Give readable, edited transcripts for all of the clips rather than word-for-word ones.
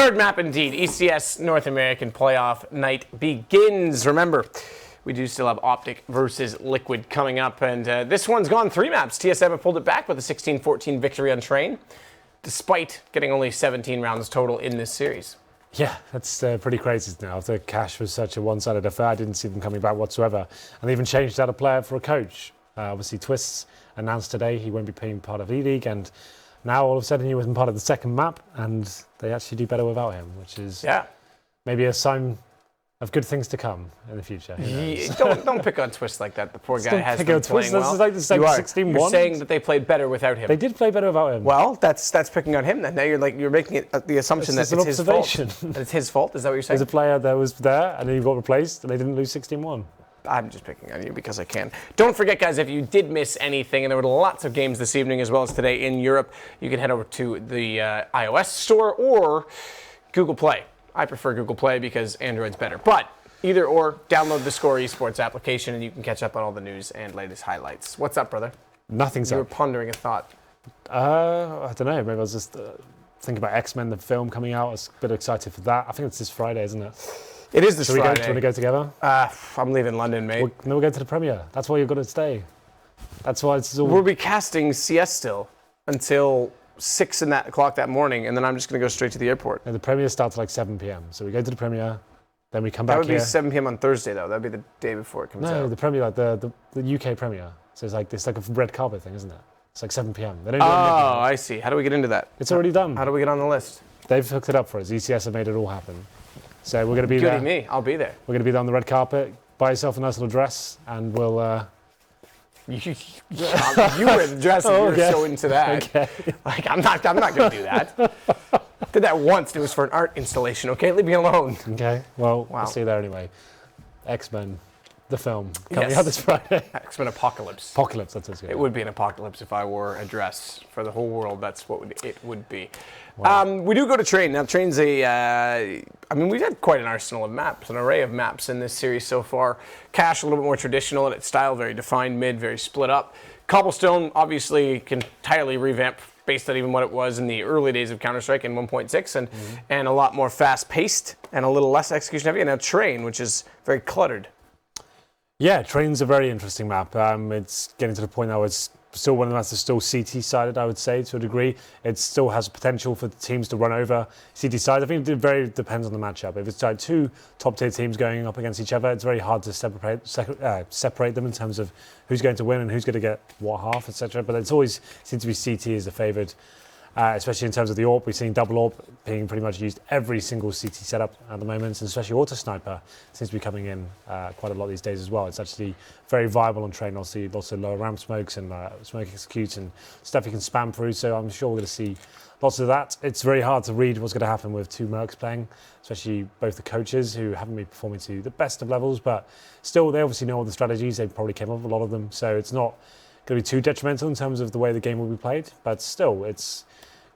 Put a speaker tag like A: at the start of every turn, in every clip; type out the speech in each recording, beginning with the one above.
A: Third map indeed, ECS North American Playoff night begins. Remember, we do still have Optic versus Liquid coming up, and this one's gone 3 maps. TSM have pulled it back with a 16-14 victory on Train, despite getting only 17 rounds total in this series.
B: Yeah, that's pretty crazy now. The Cash was such a one-sided affair. I didn't see them coming back whatsoever. And they even changed out a player for a coach. Obviously, Twists announced today he won't be being part of E-League, and now all of a sudden he wasn't part of the second map, and they actually do better without him, which is maybe a sign of good things to come in the future.
A: Don't pick on Twist like that. The poor guy has been playing well.
B: This is like the same 16-1.
A: You're saying that they played better without him.
B: They did play better without him.
A: Well, that's picking on him then. Now you're making it the assumption that it's his fault. That it's his fault. Is that what you're saying?
B: There's a player that was there and then he got replaced and they didn't lose 16-1.
A: I'm just picking on you because I can. Don't forget, guys, if you did miss anything, and there were lots of games this evening as well as today in Europe, you can head over to the iOS store or Google Play. I prefer Google Play because Android's better. But either or, download the Score Esports application and you can catch up on all the news and latest highlights. What's up, brother?
B: Nothing's up.
A: You were pondering a thought.
B: I don't know. Maybe I was just thinking about X-Men, the film coming out. I was a bit excited for that. I think it's this Friday, isn't it?
A: It is this Friday.
B: Do you want to go together?
A: I'm leaving London, mate.
B: We'll go to the premiere. That's why you've got to stay. That's why it's all...
A: We'll be casting CS still until 6 o'clock that morning, and then I'm just going to go straight to the airport.
B: And the premiere starts at like 7 p.m. So we go to the premiere, then we come back
A: here. That would be 7 p.m. on Thursday, though. That would be the day before it comes out.
B: No, the premiere, like the UK premiere. So it's like a red carpet thing, isn't it? It's like 7 p.m.
A: They don't I see. How do we get into that?
B: It's already done.
A: How do we get on the list?
B: They've hooked it up for us. ECS have made it all happen. So we're going to be there.
A: Goody me, I'll be there.
B: We're going to be there on the red carpet. Buy yourself a nice little dress, and we'll...
A: You wear the dress and you're so into that.
B: Okay.
A: Like, I'm not going to do that. Did that once. It was for an art installation, okay? Leave me alone.
B: Okay, well, I'll see you there anyway. X-Men, the film, coming out this Friday.
A: X-Men Apocalypse.
B: Apocalypse, that's it.
A: It would be an apocalypse if I wore a dress for the whole world. That's what it would be. Wow. We do go to Train. Now, Train's we've had quite an arsenal of maps, an array of maps in this series so far. Cash, a little bit more traditional in its style, very defined, mid, very split up. Cobblestone, obviously, can entirely revamp based on even what it was in the early days of Counter-Strike in 1.6, and a lot more fast-paced and a little less execution-heavy. And now Train, which is very cluttered.
B: Yeah, Train's a very interesting map. It's getting to the point now it's still one of the maps that's still CT-sided, I would say, to a degree. It still has potential for the teams to run over CT side. I think it very depends on the matchup. If it's like 2 top-tier teams going up against each other, it's very hard to separate them in terms of who's going to win and who's going to get what half, etc. But it's always seems to be CT as the favoured, especially in terms of the AWP. We've seen double AWP being pretty much used every single CT setup at the moment, and especially Auto Sniper seems to be coming in quite a lot these days as well. It's actually very viable on Train. Obviously, lots of lower ramp smokes and smoke executes and stuff you can spam through, so I'm sure we're going to see lots of that. It's very hard to read what's going to happen with 2 Mercs playing, especially both the coaches who haven't been performing to the best of levels, but still they obviously know all the strategies. They probably came up with a lot of them, so it's not going to be too detrimental in terms of the way the game will be played, but still it's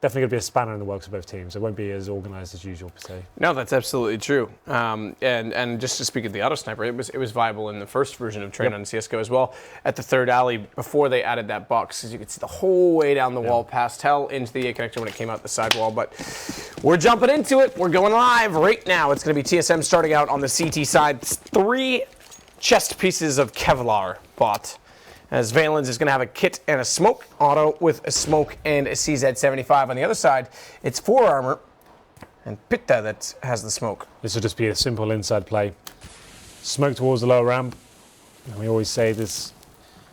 B: definitely going to be a spanner in the works of both teams. It won't be as organised as usual, per se.
A: No, that's absolutely true. And just to speak of the Auto Sniper, it was viable in the first version of Train on CSGO as well. At the third alley, before they added that box, as you could see the whole way down the wall past Hell into the A connector when it came out the sidewall. But we're jumping into it. We're going live right now. It's going to be TSM starting out on the CT side. 3 chest pieces of Kevlar bought, as Valens is going to have a kit and a smoke auto with a smoke and a CZ75. On the other side, it's 4 armor and Pita that has the smoke.
B: This will just be a simple inside play. Smoke towards the lower ramp. And we always say this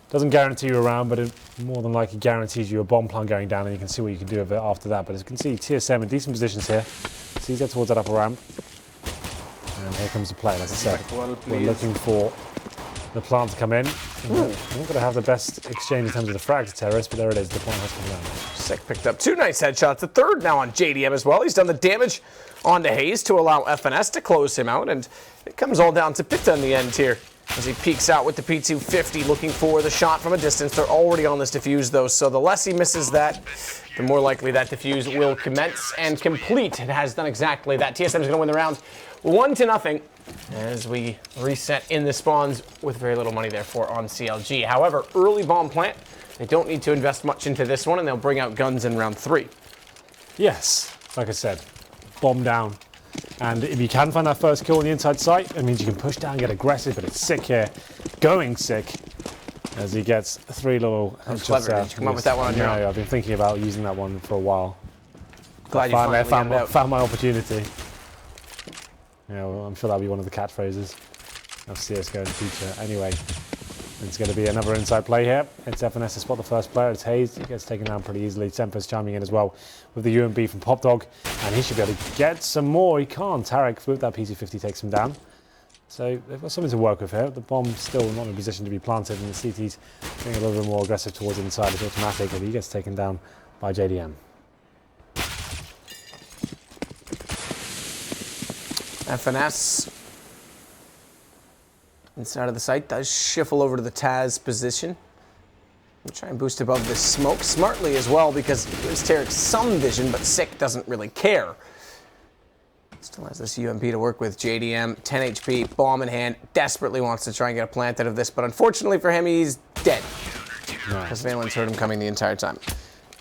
B: doesn't guarantee you a round, but it more than likely guarantees you a bomb plant going down, and you can see what you can do with it after that. But as you can see, TSM in decent positions here. CZ towards that upper ramp. And here comes the play, as I said. We're looking for the plant to come in. We're not going to have the best exchange in terms of the frag to Terrorist, but there it is. The plant has come down.
A: Sick picked up 2 nice headshots. The third now on JDM as well. He's done the damage onto hazed to allow FNS to close him out, and it comes all down to Pita in the end here as he peeks out with the P250 looking for the shot from a distance. They're already on this defuse though, so the less he misses that, the more likely that defuse will commence and complete. It has done exactly that. TSM is going to win the round 1-0 as we reset in the spawns with very little money therefore on CLG. However, early bomb plant, they don't need to invest much into this one, and they'll bring out guns in round 3.
B: Yes, like I said, bomb down. And if you can find that first kill on the inside site, it means you can push down, get aggressive, but it's sick here. Going sick as he gets 3 little headshots
A: clever.
B: there.
A: Did you come up with that one on your own?
B: No, I've been thinking about using that one for a while.
A: Glad you finally
B: found my opportunity. Yeah, well, I'm sure that'll be one of the catchphrases of CSGO in the future. Anyway, it's going to be another inside play here. It's FNS to spot the first player. It's hazed. He gets taken down pretty easily. SEMPHIS chiming in as well with the UMB from Popdog. And he should be able to get some more. He can't. Tarik with that PC-50 takes him down. So they've got something to work with here. The bomb's still not in a position to be planted, and the CT's being a little bit more aggressive towards inside. It's autimatic, and he gets taken down by JDM.
A: FNS inside of the site does shuffle over to the Taz position. We'll try and boost above the smoke smartly as well, because it gives Tarik some vision, but Sick doesn't really care. Still has this UMP to work with. JDM, 10 HP, bomb in hand, desperately wants to try and get a plant out of this, but unfortunately for him, he's dead. Because Valens heard him coming the entire time.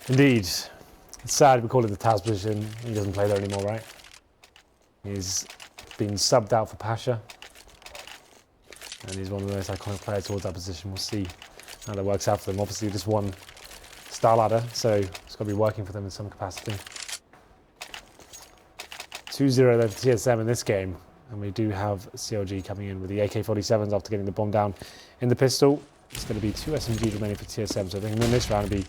B: Indeed. It's sad we call it the Taz position. He doesn't play there anymore, right? He's been subbed out for Pasha. And he's one of the most iconic players towards that position. We'll see how that works out for them. Obviously, just one star ladder, so it's got to be working for them in some capacity. 2-0 there for TSM in this game. And we do have CLG coming in with the AK-47s after getting the bomb down in the pistol. It's going to be 2 SMGs remaining for TSM, so I think in this round will be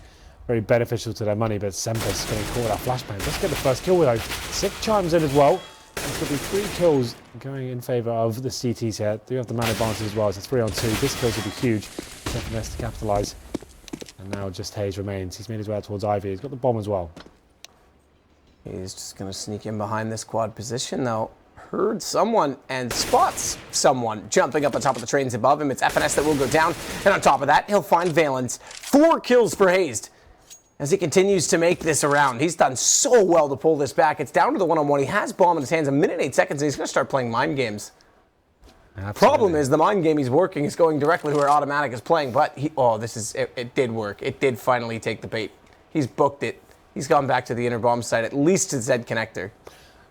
B: very beneficial to their money, but SEMPHIS getting caught with that flashbang. Let's get the first kill with those. Sick chimes in as well. It's going to be 3 kills going in favour of the CTs here. They do have the man advantage as well. It's a 3-on-2. This kills will be huge. FNS to capitalise. And now just hazed remains. He's made his way out towards Ivy. He's got the bomb as well.
A: He's just going to sneak in behind this quad position, though. Heard someone and spots someone jumping up on top of the trains above him. It's FNS that will go down. And on top of that, he'll find Valens. 4 kills for hazed as he continues to make this around. He's done so well to pull this back. It's down to the one-on-one. He has bomb in his hands, 1 minute 8 seconds, and he's going to start playing mind games. Absolutely. Problem is the mind game he's working is going directly to where autimatic is playing, but it did work. It did finally take the bait. He's booked it. He's gone back to the inner bomb site, at least to Z connector.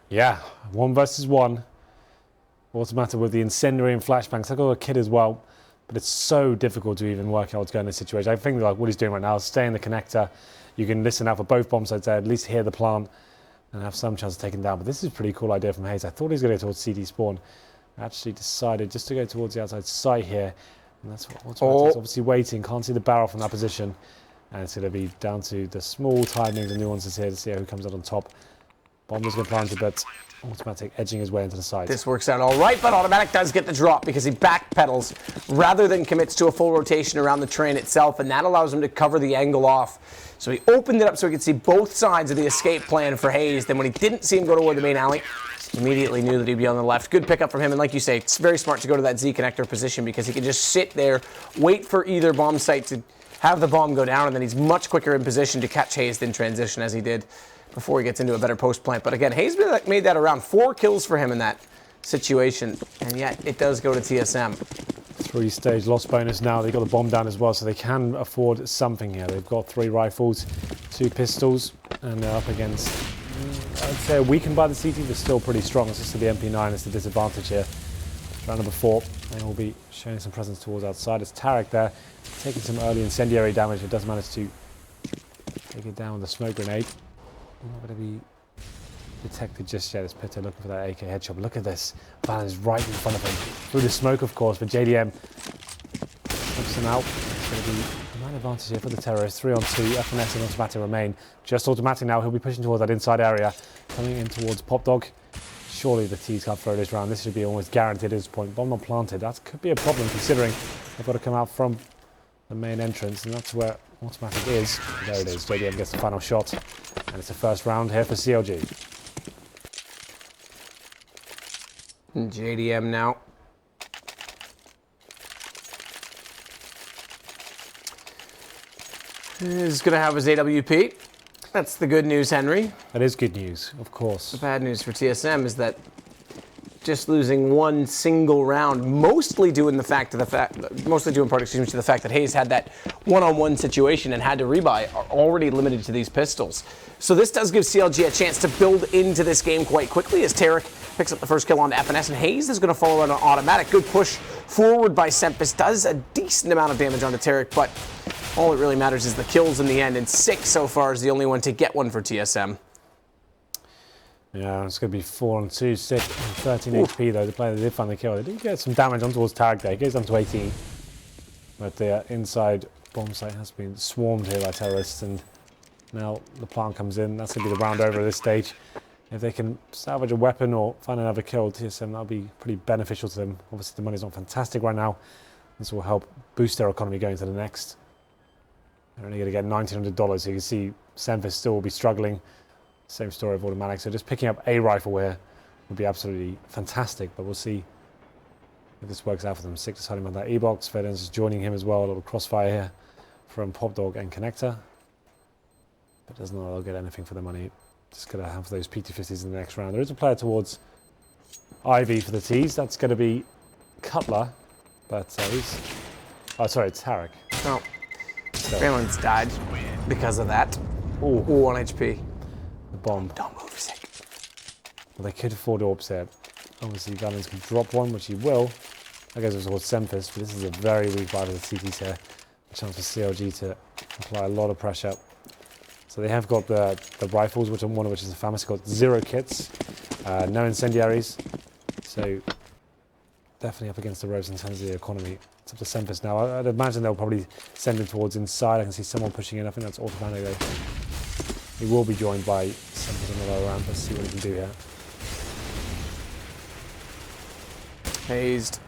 B: Yeah, 1 versus 1. autimatic with the incendiary and flashbangs. I got a kid as well, but it's so difficult to even work out what's going on in this situation. I think like what he's doing right now is stay in the connector. You can listen out for both bomb sites there, at least hear the plant and have some chance of taking down. But this is a pretty cool idea from hazed. I thought he was going to go towards CD spawn. I actually decided just to go towards the outside site here. And that's what autimatic's obviously waiting. Can't see the barrel from that position. And it's going to be down to the small timings and nuances here to see who comes out on top. Bomb is going to plant it, but autimatic edging his way into the side.
A: This works out all right, but autimatic does get the drop because he backpedals rather than commits to a full rotation around the train itself, and that allows him to cover the angle off. So he opened it up so he could see both sides of the escape plan for hazed. Then when he didn't see him go toward the main alley, immediately knew that he'd be on the left. Good pickup from him, and like you say, it's very smart to go to that Z connector position because he can just sit there, wait for either bomb site to have the bomb go down, and then he's much quicker in position to catch hazed in transition as he did before he gets into a better post plant. But again, hazed made that around 4 kills for him in that situation, and yet it does go to TSM.
B: 3-stage loss bonus now. They got the bomb down as well, so they can afford something here. They've got 3 rifles, 2 pistols, and they're up against, I'd say, weakened by the CT, but still pretty strong. It's just the MP9 is the disadvantage here. Round number 4, they will be showing some presence towards outside. It's Tarik there, taking some early incendiary damage, but does manage to take it down with a smoke grenade. Not going to be detected just yet. It's Pita looking for that AK headshot. Look at this. Valens right in front of him. Through the smoke, of course, but JDM puts him out. It's going to be a man advantage here for the terrorists. 3-on-2. FNS and autimatic remain. Just autimatic now. He'll be pushing towards that inside area. Coming in towards Popdog. Surely the T's can't throw this round. This should be almost guaranteed at this point. Bomb not planted. That could be a problem considering they've got to come out from the main entrance, and that's where autimatic is. There it is. JDM gets the final shot. And it's the first round here for CLG.
A: JDM now. He's going to have his AWP. That's the good news, Henry.
B: That is good news, of course.
A: The bad news for TSM is that just losing one single round, mostly due in part, to the fact that hazed had that one-on-one situation and had to rebuy, are already limited to these pistols. So this does give CLG a chance to build into this game quite quickly as Tarik picks up the first kill on FNS, and hazed is going to follow on an automatic. Good push forward by SEMPHIS, does a decent amount of damage onto Tarik, but all that really matters is the kills in the end, and 6 so far is the only one to get one for TSM.
B: Yeah, it's going to be 4 on 2, 6 and 13 HP though. The player that did find the kill. They did get some damage on towards Tarik there. It goes down to 18. But the inside bomb site has been swarmed here by terrorists, and now the plant comes in. That's going to be the round over at this stage. If they can salvage a weapon or find another kill, TSM, that'll be pretty beneficial to them. Obviously the money's not fantastic right now. This will help boost their economy going to the next. They're only going to get $1,900, so you can see SEMPHIS still will be struggling. Same story of automatic, so just picking up a rifle here would be absolutely fantastic, but we'll see if this works out for them. Six is hiding on that E-box, valens is joining him as well, a little crossfire here from Popdog and Connector. But doesn't know they'll get anything for the money. Just going to have those PT50s in the next round. There is a player towards Ivy for the T's, that's going to be Cutler, but he's... Oh, sorry, it's Tarik.
A: Oh, valens died because of that. Ooh, 1 HP.
B: Bomb.
A: Don't move, sick.
B: Well, they could afford orbs there. Obviously, valens can drop one, which he will. I guess it was towards SEMPHIS, but this is a very weak buy for the CTs here. A chance for CLG to apply a lot of pressure. So they have got the rifles, one of which is a famous. Got 0 kits, no incendiaries. So definitely up against the ropes in terms of the economy. It's up to SEMPHIS now. I'd imagine they'll probably send him towards inside. I can see someone pushing in. I think that's automatic though. He will be joined by SEMPHIS on the lower ramp. Let's see what he can do here.
A: hazed.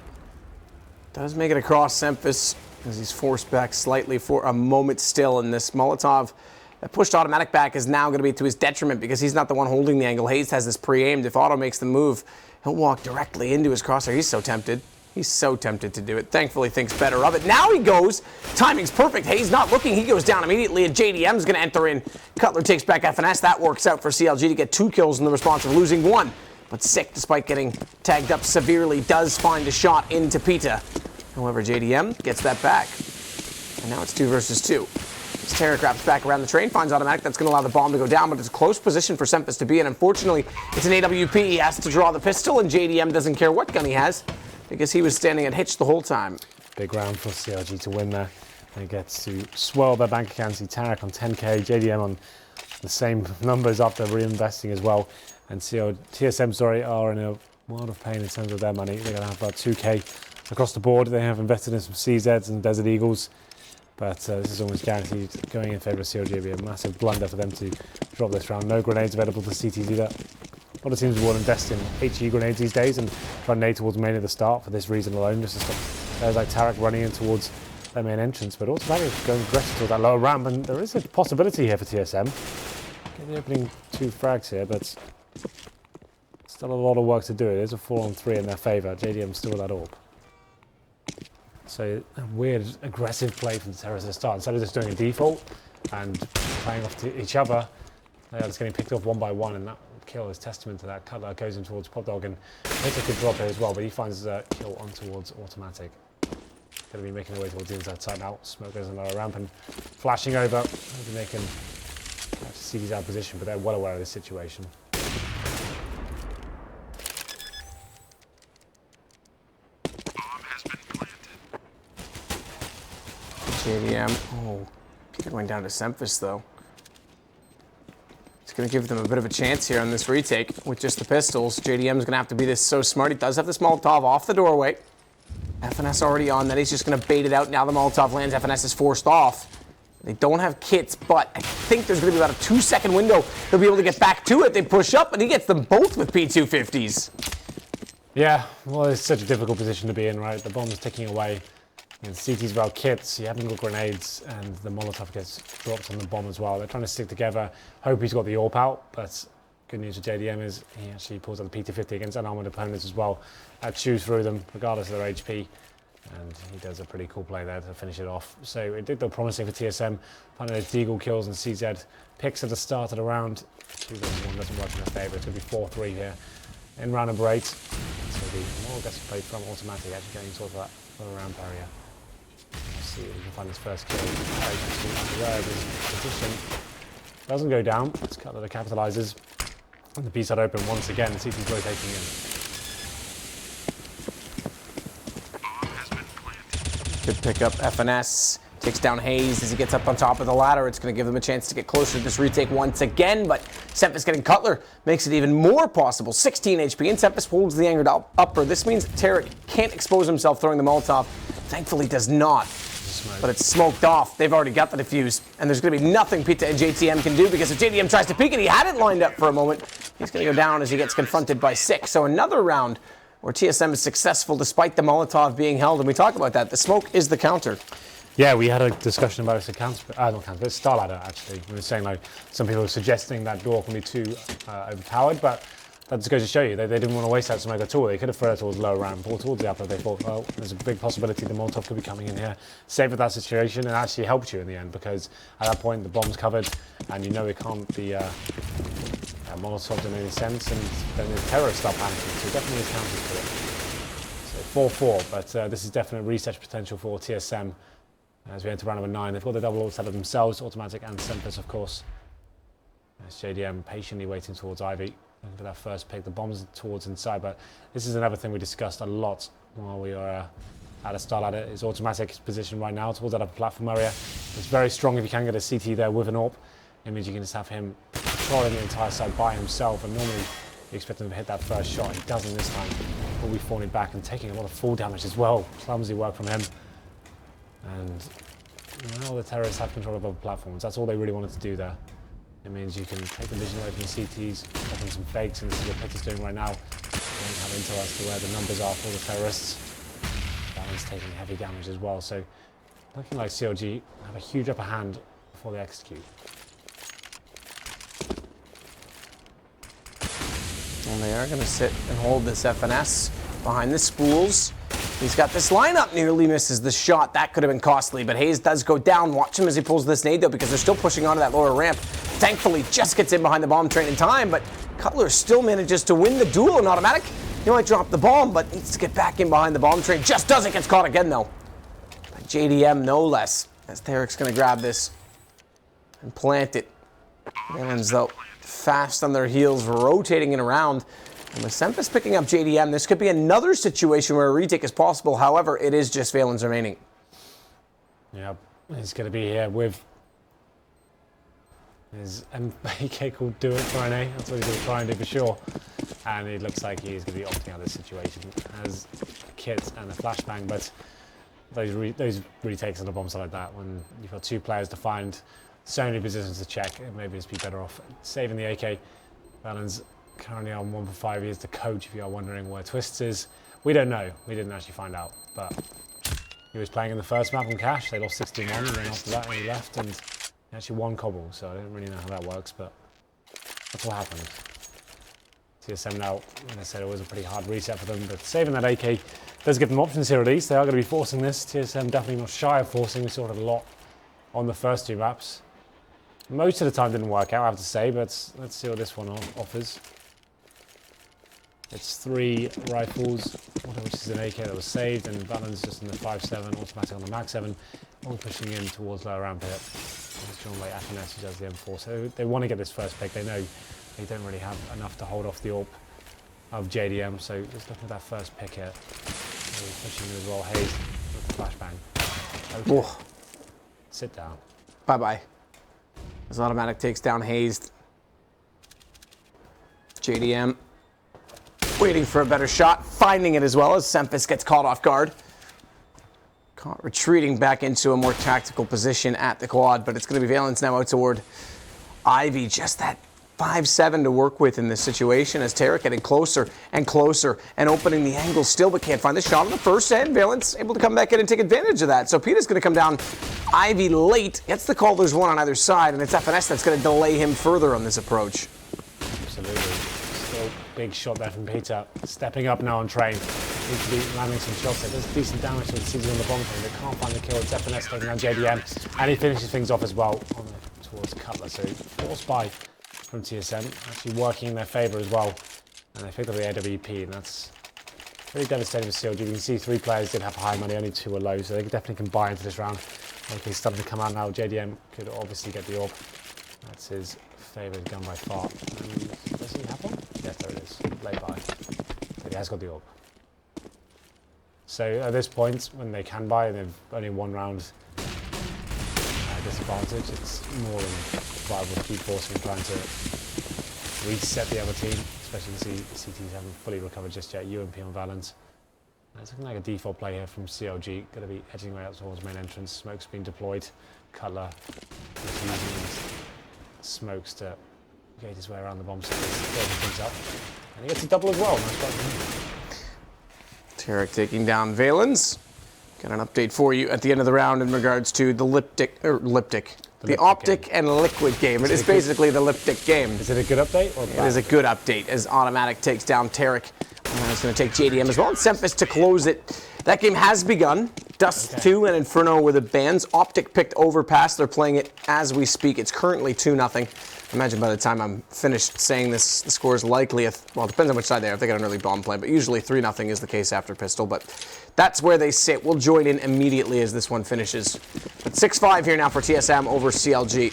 A: Does make it across SEMPHIS as he's forced back slightly for a moment still, and this Molotov that pushed automatic back is now going to be to his detriment because he's not the one holding the angle. hazed has this pre-aimed. If Auto makes the move, he'll walk directly into his crosshair. He's so tempted. He's so tempted to do it. Thankfully, thinks better of it. Now he goes. Timing's perfect. hazed not looking. He goes down immediately, and JDM's going to enter in. Cutler takes back FNS. That works out for CLG to get 2 kills in the response of losing 1. But Sick, despite getting tagged up severely, does find a shot into Pita. However, JDM gets that back. And now it's 2 versus 2. As Tarik wraps back around the train, finds automatic. That's going to allow the bomb to go down, but it's a close position for SEMPHIS to be in. Unfortunately, it's an AWP. He has to draw the pistol, and JDM doesn't care what gun he has because he was standing at hitch the whole time.
B: Big round for CLG to win there. And gets to swell their bank account. See Tarik on 10k, JDM on the same numbers after reinvesting as well. And TSM, are in a world of pain in terms of their money. They're going to have about 2k across the board. They have invested in some CZs and Desert Eagles. But this is almost guaranteed going in favour of CLG. It'll be a massive blunder for them to drop this round. No grenades available to CTs either. A lot of teams will invest in HE grenades these days and try to nade towards main at the start for this reason alone. Just to stop players like Tarik running in towards their main entrance. But automatic going aggressive towards that lower ramp. And there is a possibility here for TSM. Get the opening 2 frags here, but still a lot of work to do. It is a 4-on-3 in their favour. JDM still with that orb. So a weird aggressive play from the terrorists at the start. Instead of just doing a default and playing off to each other, they are just getting picked off one by one, and that kill is testament to that. Cutler goes in towards Popdog, and makes a good drop here as well, but he finds a kill on towards automatic. Going to be making their way towards the inside side now. Smoke goes on the ramp and flashing over. Hoping they can see these out of position, but they're well aware of this situation.
A: JDM. Oh, Pita going down to SEMPHIS though. It's going to give them a bit of a chance here on this retake with just the pistols. JDM's going to have to be this so smart. He does have this Molotov off the doorway. FNS already on that. He's just going to bait it out. Now the Molotov lands. FNS is forced off. They don't have kits, but I think there's going to be about a 2-second window. They'll be able to get back to it. They push up, and he gets them both with P250s.
B: Yeah, well, it's such a difficult position to be in, right? The bomb's ticking away. And CT's without kits, you haven't got grenades, and the Molotov gets dropped on the bomb as well. They're trying to stick together, hope he's got the AWP out, but good news for JDM is he actually pulls out the P250 against unarmored opponents as well. That chews through them, regardless of their HP, and he does a pretty cool play there to finish it off. So it did look promising for TSM, finding those Deagle kills, and CZ picks at the start of the round. 2 versus 1 doesn't work in their favour. It's going to be 4-3 here in round number 8. actually. More aggressive play from autimatic, actually getting sort of that around barrier. Let's see if we can find his first kill. Tarik actually aware of his position. Doesn't go down. It's Cutler that capitalizes. And the B side open once again. CT's rotating in.
A: Good pick up. FNS takes down hazed as he gets up on top of the ladder. It's going to give them a chance to get closer to this retake once again, but SEMPHIS getting Cutler makes it even more possible. 16 HP, and SEMPHIS holds the angered upper. This means Tarik can't expose himself throwing the Molotov. Thankfully does not, but it's smoked off. They've already got the defuse, and there's going to be nothing Pita and JTM can do, because if JTM tries to peek it, he had it lined up for a moment. He's going to go down as he gets confronted by 6. So another round where TSM is successful despite the Molotov being held, and we talk about that. The smoke is the counter.
B: Yeah, we had a discussion about it's Star Ladder actually. We were saying like some people were suggesting that door can be too overpowered, but that just goes to show you they didn't want to waste that smoke at all. They could have thrown it towards lower ramp or towards the upper. They thought, well, there's a big possibility the Molotov could be coming in here, saved that situation, and actually helped you in the end, because at that point the bomb's covered and you know it can't be Molotov in any sense, and then the terrorists start panicking, so definitely is counted to it. So 4-4, but this is definite reset potential for TSM. As we enter round number 9, they've got the double ult set up themselves, autimatic and SEMPHIS, of course. There's JDM patiently waiting towards Ivy. Looking for that first pick. The bomb's towards inside, but this is another thing we discussed a lot while we are at a Star Ladder. Is autimatic position right now towards that upper platform area. It's very strong if you can get a CT there with an AWP. It means you can just have him controlling the entire side by himself, and normally you expect him to hit that first shot. He doesn't this time. Will be falling back and taking a lot of fall damage as well. Clumsy work from him. And now the terrorists have control of other platforms. That's all they really wanted to do there. It means you can take the vision away from the CTs, open some fakes, and this is what Pita's doing right now. They don't have intel as to where the numbers are for the terrorists. Valens taking heavy damage as well, so looking like CLG have a huge upper hand before they execute.
A: And they are going to sit and hold this FNS behind the spools. He's got this lineup, nearly misses the shot. That could have been costly, but hazed does go down. Watch him as he pulls this nade, though, because they're still pushing onto that lower ramp. Thankfully, just gets in behind the bomb train in time, but Cutler still manages to win the duel in autimatic. He might drop the bomb, but needs to get back in behind the bomb train. Just doesn't, gets caught again, though. By JDM, no less, as Tarik's going to grab this and plant it. Valens, though, fast on their heels, rotating it around. And with SEMPHIS picking up JDM, this could be another situation where a retake is possible. However, it is just Valens remaining.
B: Yeah, he's going to be here with his MK called Do It for NA. That's what he's going to try and do for sure. And it looks like he's going to be opting out of this situation as a kit and a flashbang. But those retakes on a bomb site like that, when you've got 2 players to find so many positions to check, maybe just be better off saving the AK. Valens currently on 1 for 5. He is the coach, if you are wondering where Twists is. We don't know. We didn't actually find out. But he was playing in the first map on Cash. They lost 16-1, and then after that he left and he actually won Cobble. So I don't really know how that works, but that's what happened. TSM now, like I said, it was a pretty hard reset for them, but saving that AK does give them options here at least. They are going to be forcing this. TSM definitely not shy of forcing. We saw it a lot on the first 2 maps. Most of the time didn't work out, I have to say, but let's see what this one offers. It's 3 rifles, one of which is an AK that was saved, and Valens just in the 5.7, autimatic on the Mag 7, all pushing in towards lower ramp here. It's shown by FNS who does the M4, so they want to get this first pick. They know they don't really have enough to hold off the AWP of JDM, so just looking at that first pick here. Pushing in as well, hazed with the flashbang. Okay. Sit down.
A: Bye-bye. As autimatic takes down hazed. JDM waiting for a better shot, finding it as well as SEMPHIS gets caught off guard. Caught retreating back into a more tactical position at the quad, but it's going to be Valens now out toward Ivy. Just that 5-7 to work with in this situation as Tarik getting closer and closer and opening the angle still, but can't find the shot on the first end. Valens able to come back in and take advantage of that. So Pita's going to come down Ivy late, gets the call. There's one on either side, and it's FNS that's going to delay him further on this approach.
B: Absolutely. Still big shot there from Pita. Stepping up now on train. Needs to be landing some shots there. Does decent damage to the CT on the bomb train. They can't find the kill. It's FNS taking down JDM, and he finishes things off as well towards Cutler. So forced by from TSM, actually working in their favour as well. And they picked up the AWP, and that's Really devastating for CLG. You can see 3 players did have high money, only 2 were low, so they definitely can buy into this round. Okay, starting to come out now. JDM could obviously get the orb. That's his favourite gun by far. And does he have one? Yes, there it is. Lay by. But he has got the orb. So at this point, when they can buy, and they've only 1 round disadvantage, it's more than viable to keep forcing and trying to reset the other team, especially the CTs haven't fully recovered just yet. UMP on valens. It's looking like a default play here from CLG. Going to be edging right out towards main entrance. Smoke's been deployed. Cutler is using his smokes to gate his way around the bomb site, building things up. And he gets a double as well. Nice shot.
A: Tarik taking down valens. Got an update for you at the end of the round in regards to the the optic
B: game.
A: and liquid game. It is basically the liptic game.
B: Is it a good update or bad?
A: It is a good update as autimatic takes down Tarik. It's going to take JDM as well and SEMPHIS to close it. That game has begun. Dust 2 and Inferno were the bans. Optic picked Overpass. They're playing it as we speak. It's currently 2-0. Imagine by the time I'm finished saying this, the score is likely, well, it depends on which side they are, if they got an early bomb play, but usually 3-0 is the case after pistol, but that's where they sit. We'll join in immediately as this one finishes. But 6-5 here now for TSM over CLG.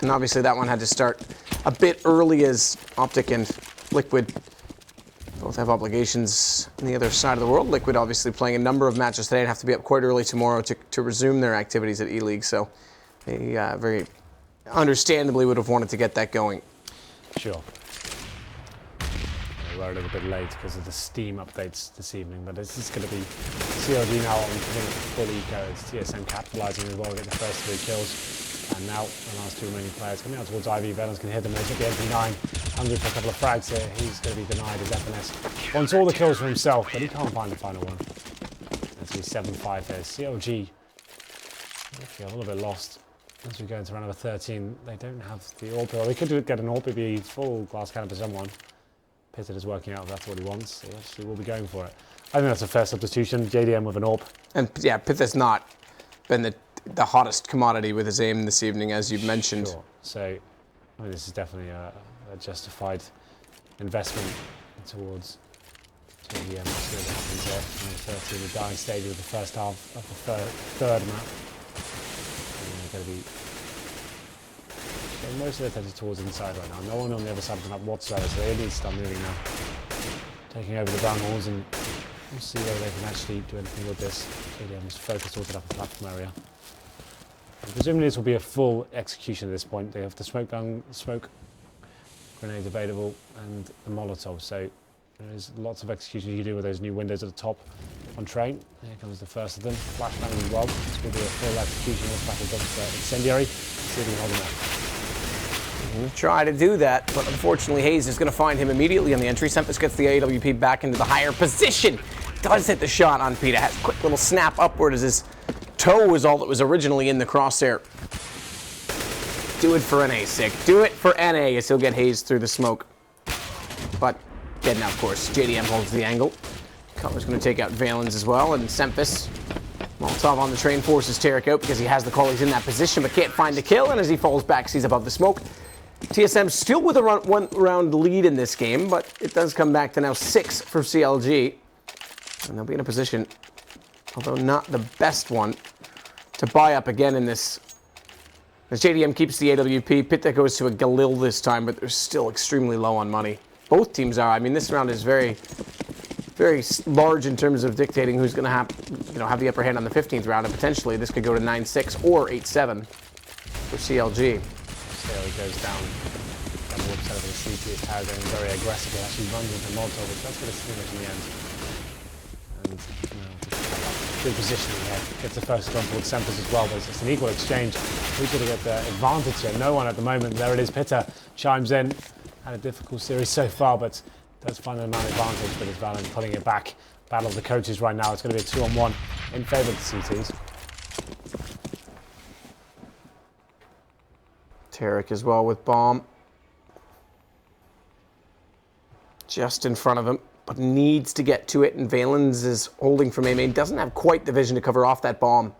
A: And obviously that one had to start a bit early as Optic and Liquid both have obligations on the other side of the world. Liquid obviously playing a number of matches today and have to be up quite early tomorrow to resume their activities at E-League, so they very understandably would have wanted to get that going.
B: Sure. We were a little bit late because of the Steam updates this evening, but this is going to be CLG now on full eco. It's TSM capitalising as well, getting the first 3 kills. And now the last 2 remaining players coming out towards IV. Valens can hit them. They took the MP9. Hungry for a couple of frags here. He's going to be denied his FNS. Wants all the kills for himself, but he can't find the final one. That's be 7-5 here. CLG actually a little bit lost. As we go into round number 13, they don't have the AWP. Well, they could get an AWP, it'd be full glass cannon for someone. Pita is working out if that's what he wants. He actually will be going for it. I think that's a fair substitution. JDM with an AWP.
A: And yeah, Pita's not been the hottest commodity with his aim this evening, as you've mentioned.
B: Sure. So I mean, this is definitely a justified investment towards JDM. Let's see what happens there. Number 13, the dying stage of the first half of the third map. Going to be getting most of their attention towards inside right now. No one on the other side of the map whatsoever, so they need to start moving now. Taking over the brown halls, and we'll see whether they can actually do anything with this. JDM's focused towards the upper platform area. And presumably this will be a full execution at this point. They have the smoke grenades available and the Molotov, so there's lots of execution you can do with those new windows at the top on train. Here comes the first of them. Flashbang as well. This will be a full execution. Automatic incendiary. See if we can hold him out.
A: Try to do that, but unfortunately hazed is going to find him immediately on the entry. SEMPHIS gets the AWP back into the higher position. Does hit the shot on Pita. Has a quick little snap upward as his toe was all that was originally in the crosshair. Do it for NA, Sick. Do it for NA as he'll get hazed through the smoke. But dead now, of course. JDM holds the angle. Cutler's going to take out valens as well, and SEMPHIS. Molotov on the train forces Tarik out because he has the call. He's in that position but can't find the kill, and as he falls back, sees above the smoke. TSM still with a 1-round lead in this game, but it does come back to now 6 for CLG. And they'll be in a position, although not the best one, to buy up again in this. As JDM keeps the AWP, Pita goes to a Galil this time, but they're still extremely low on money. Both teams are. I mean, this round is very large in terms of dictating who's going to have the upper hand on the 15th round, and potentially this could go to 9-6 or 8-7 for CLG.
B: Celik goes down. Double upset of the CT is going very aggressive. He actually runs into Molotov, which that's going to sting it in the end. And good positioning here. Gets the first gun towards SEMPHIS as well, but it's an equal exchange. Who's going to get the advantage here? No one at the moment. There it is. Pita chimes in. Had a difficult series so far, but does find an advantage, but it's Valens pulling it back. Battle of the coaches right now. It's going to be a 2-on-1 in favour of the CTs.
A: Tarik as well with bomb. Just in front of him, but needs to get to it, and valens is holding from A-main. Doesn't have quite the vision to cover off that bomb,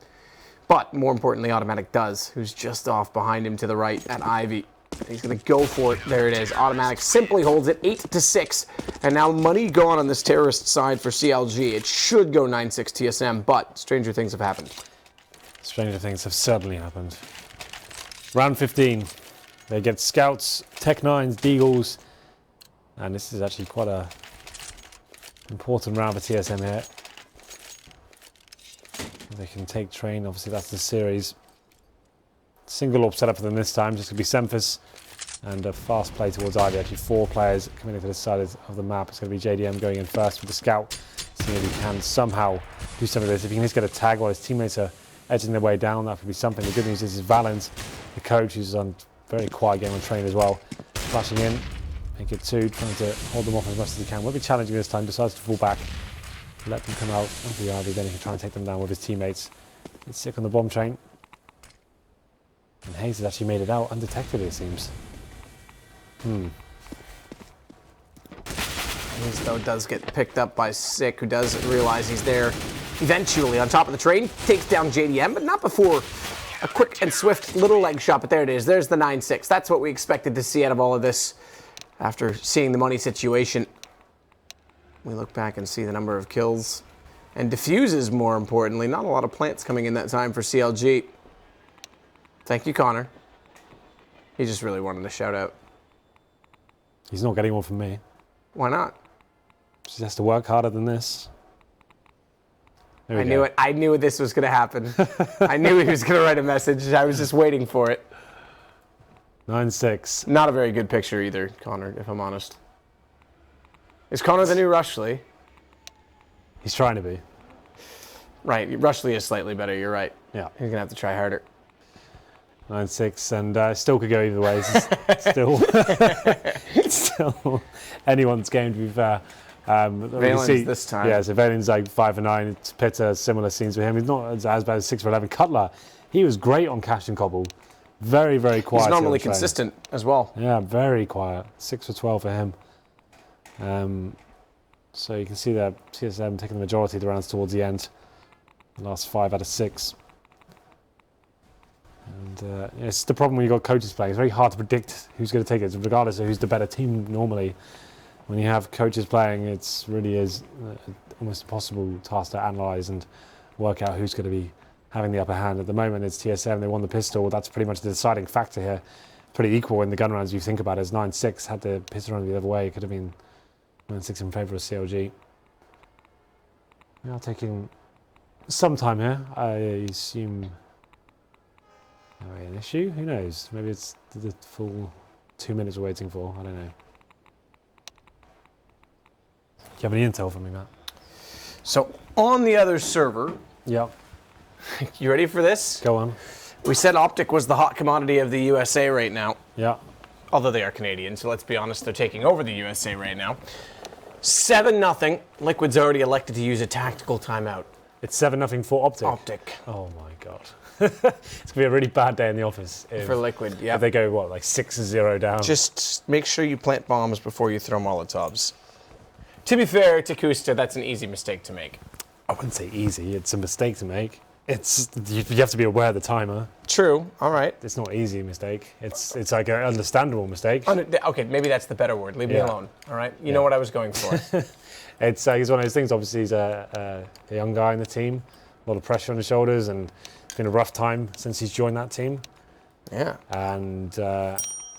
A: but more importantly, autimatic does, who's just off behind him to the right at Ivy. He's going to go for it. There it is. Autimatic simply holds it 8-6. And now money gone on this terrorist side for CLG. It should go 9-6 TSM, but stranger things have happened.
B: Stranger things have certainly happened. Round 15. They get scouts, Tech 9s, Deagles. And this is actually quite a important round for TSM here. They can take train. Obviously, that's the series. Single orb setup for them this time. Just going to be SEMPHIS and a fast play towards Ivy. Actually, 4 players coming into the side of the map. It's going to be JDM going in first with the scout. Seeing if he can somehow do some of this. If he can just get a tag while his teammates are edging their way down, that would be something. The good news is valens, the coach, who's on very quiet game on train as well. Flashing in. Make it 2, trying to hold them off as much as he can. Won't be challenging this time. Decides to fall back. Let them come out of the Ivy. Then he can try and take them down with his teammates. He's sick on the bomb train. And hazed has actually made it out undetected, it seems.
A: Hayes, though, does get picked up by Sick, who does realize he's there eventually on top of the train. Takes down JDM, but not before a quick and swift little leg shot. But there it is. There's the 9-6. That's what we expected to see out of all of this after seeing the money situation. We look back and see the number of kills and diffuses, more importantly. Not a lot of plants coming in that time for CLG. Thank you, Connor. He just really wanted a shout out.
B: He's not getting one from me.
A: Why not?
B: He has to work harder than this.
A: I knew it. I knew this was going to happen. I knew he was going to write a message. I was just waiting for it.
B: 9-6.
A: Not a very good picture either, Connor, if I'm honest. Is Connor the new Rushley?
B: He's trying to be.
A: Right. Rushley is slightly better. You're right.
B: Yeah.
A: He's going to have to try harder.
B: 9-6, and still could go either way. Still anyone's game, to be fair.
A: Valens this time.
B: Yeah, so Valens like 5-9. It's Pita, similar scenes with him. He's not as bad as 6-11. Cutler, he was great on Cash and Cobble. Very, very quiet.
A: He's normally consistent as well.
B: Yeah, very quiet. 6-12 for him. So you can see that TSM taking the majority of the rounds towards the end. The last 5 out of 6. And it's the problem when you've got coaches playing. It's very hard to predict who's going to take it, regardless of who's the better team normally. When you have coaches playing, it really is almost impossible task to analyse and work out who's going to be having the upper hand. At the moment, it's TSM. They won the pistol. That's pretty much the deciding factor here. Pretty equal in the gun rounds, if you think about it. It's 9-6. Had the pistol run the other way, it could have been 9-6 in favour of CLG. We are taking some time here. I assume... an issue? Who knows? Maybe it's the full 2 minutes we're waiting for. I don't know. Do you have any intel for me, Matt?
A: So on the other server,
B: Yep.
A: you ready for this?
B: Go on.
A: We said Optic was the hot commodity of the USA right now.
B: Yeah.
A: Although they are Canadian, so let's be honest, they're taking over the USA right now. 7-0. Liquid's already elected to use a tactical timeout.
B: It's 7-0 for Optic.
A: Optic.
B: Oh my god. It's going to be a really bad day in the office.
A: For Liquid, yeah.
B: If they go, what, like 6-0 down?
A: Just make sure you plant bombs before you throw Molotovs. To be fair to Kusta, that's an easy mistake to make.
B: I wouldn't say easy. It's a mistake to make. It's you have to be aware of the timer.
A: True. All right.
B: It's not an easy mistake. It's like an understandable mistake.
A: Okay, maybe that's the better word. Leave me alone. All right. You know what I was going for.
B: It's one of those things. Obviously, he's a young guy in the team. A lot of pressure on his shoulders, and it's been a rough time since he's joined that team.
A: Yeah.
B: And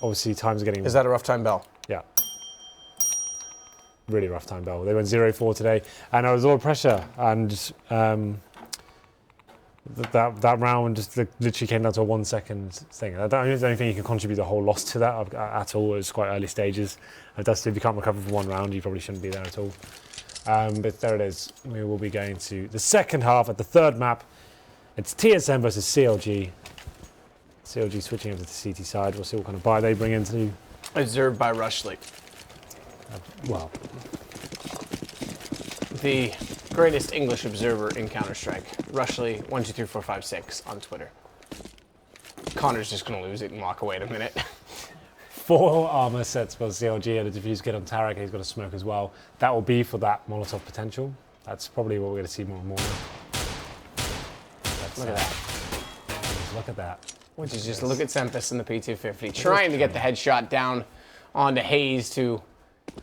B: obviously, times are getting.
A: Is that a rough time bell?
B: Yeah. Really rough time bell. They went 0-4 today, and there was a lot of pressure. And that round just literally came down to a 1 second thing. I don't think you can contribute the whole loss to that at all. It was quite early stages. If you can't recover from one round, you probably shouldn't be there at all. But there it is. We will be going to the second half at the third map. It's TSM versus CLG. CLG switching over to the CT side. We'll see what kind of buy they bring into.
A: Observed by Rushley.
B: Well,
A: the greatest English observer in Counter-Strike. Rushley 123456 on Twitter. Connor's just going to lose it and walk away in a minute.
B: 4 armor sets by CLG and a diffuse kit on Tarik. He's got a smoke as well. That will be for that Molotov potential. That's probably what we're going to see more and more.
A: Look at that.
B: Look at that.
A: which is just look at SEMPHIS in the P250, trying to get the headshot down onto hazed, who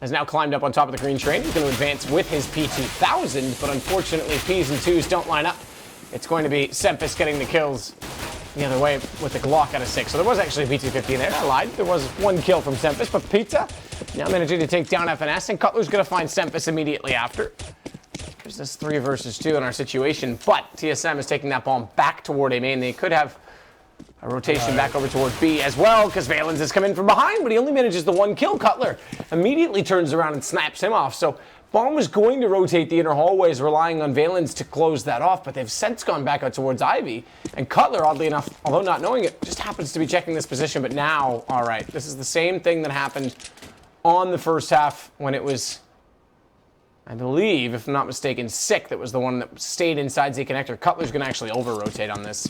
A: has now climbed up on top of the green train. He's going to advance with his P2000, but unfortunately, P's and 2s don't line up. It's going to be SEMPHIS getting the kills the other way with the Glock out of 6. So there was actually a P250 in there. I lied. There was 1 kill from SEMPHIS, but Pita now managing to take down FNS, and Cutler's going to find SEMPHIS immediately after. There's this 3 versus 2 in our situation, but TSM is taking that bomb back toward A main. They could have a rotation back over toward B as well, because Valens has come in from behind, but he only manages the 1 kill. Cutler immediately turns around and snaps him off. So bomb was going to rotate the inner hallways, relying on Valens to close that off, but they've since gone back out towards Ivy. And Cutler, oddly enough, although not knowing it, just happens to be checking this position. But now, all right, this is the same thing that happened on the first half when it was, I believe, if I'm not mistaken, Sick that was the one that stayed inside Z connector. Cutler's going to actually over-rotate on this.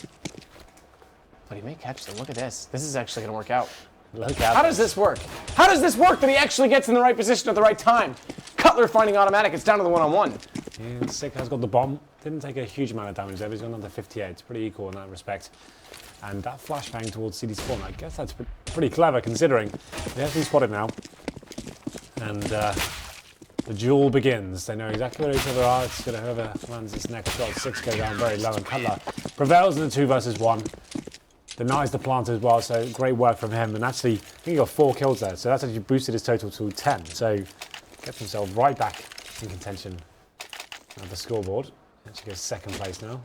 A: But he may catch them. Look at this. This is actually going to work out.
B: Look out.
A: How does this work? How does this work that he actually gets in the right position at the right time? Cutler finding autimatic. It's down to the one-on-one.
B: Yeah, Sick has got the bomb. Didn't take a huge amount of damage there, but he's gone under 58. It's pretty equal in that respect. And that flashbang towards CD spawn, I guess that's pretty clever considering he has been spotted now. And the duel begins. They know exactly where each other are. It's going to whoever lands this next shot. 6 go down very low, and Cutler prevails in the 2 versus 1. Denies the plant as well, so great work from him. And actually, I think he got 4 kills there, so that's actually boosted his total to 10. So gets himself right back in contention at the scoreboard. Actually gets 2nd place now.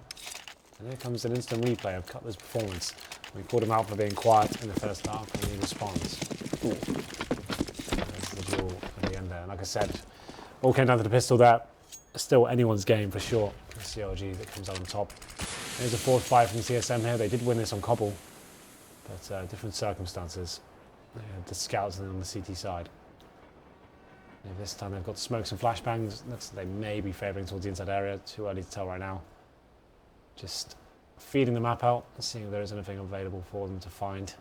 B: And here comes an instant replay of Cutler's performance. We called him out for being quiet in the first half, and he responds. There's the duel at the end there. And like I said, all came down to the pistol there. Still anyone's game for sure. The CLG that comes out on top. There's a 4th-5 from TSM here. They did win this on Cobble, but different circumstances. They had the scouts on the CT side. And this time they've got smokes and flashbangs. They may be favouring towards the inside area. Too early to tell right now. Just feeding the map out and seeing if there is anything available for them to find.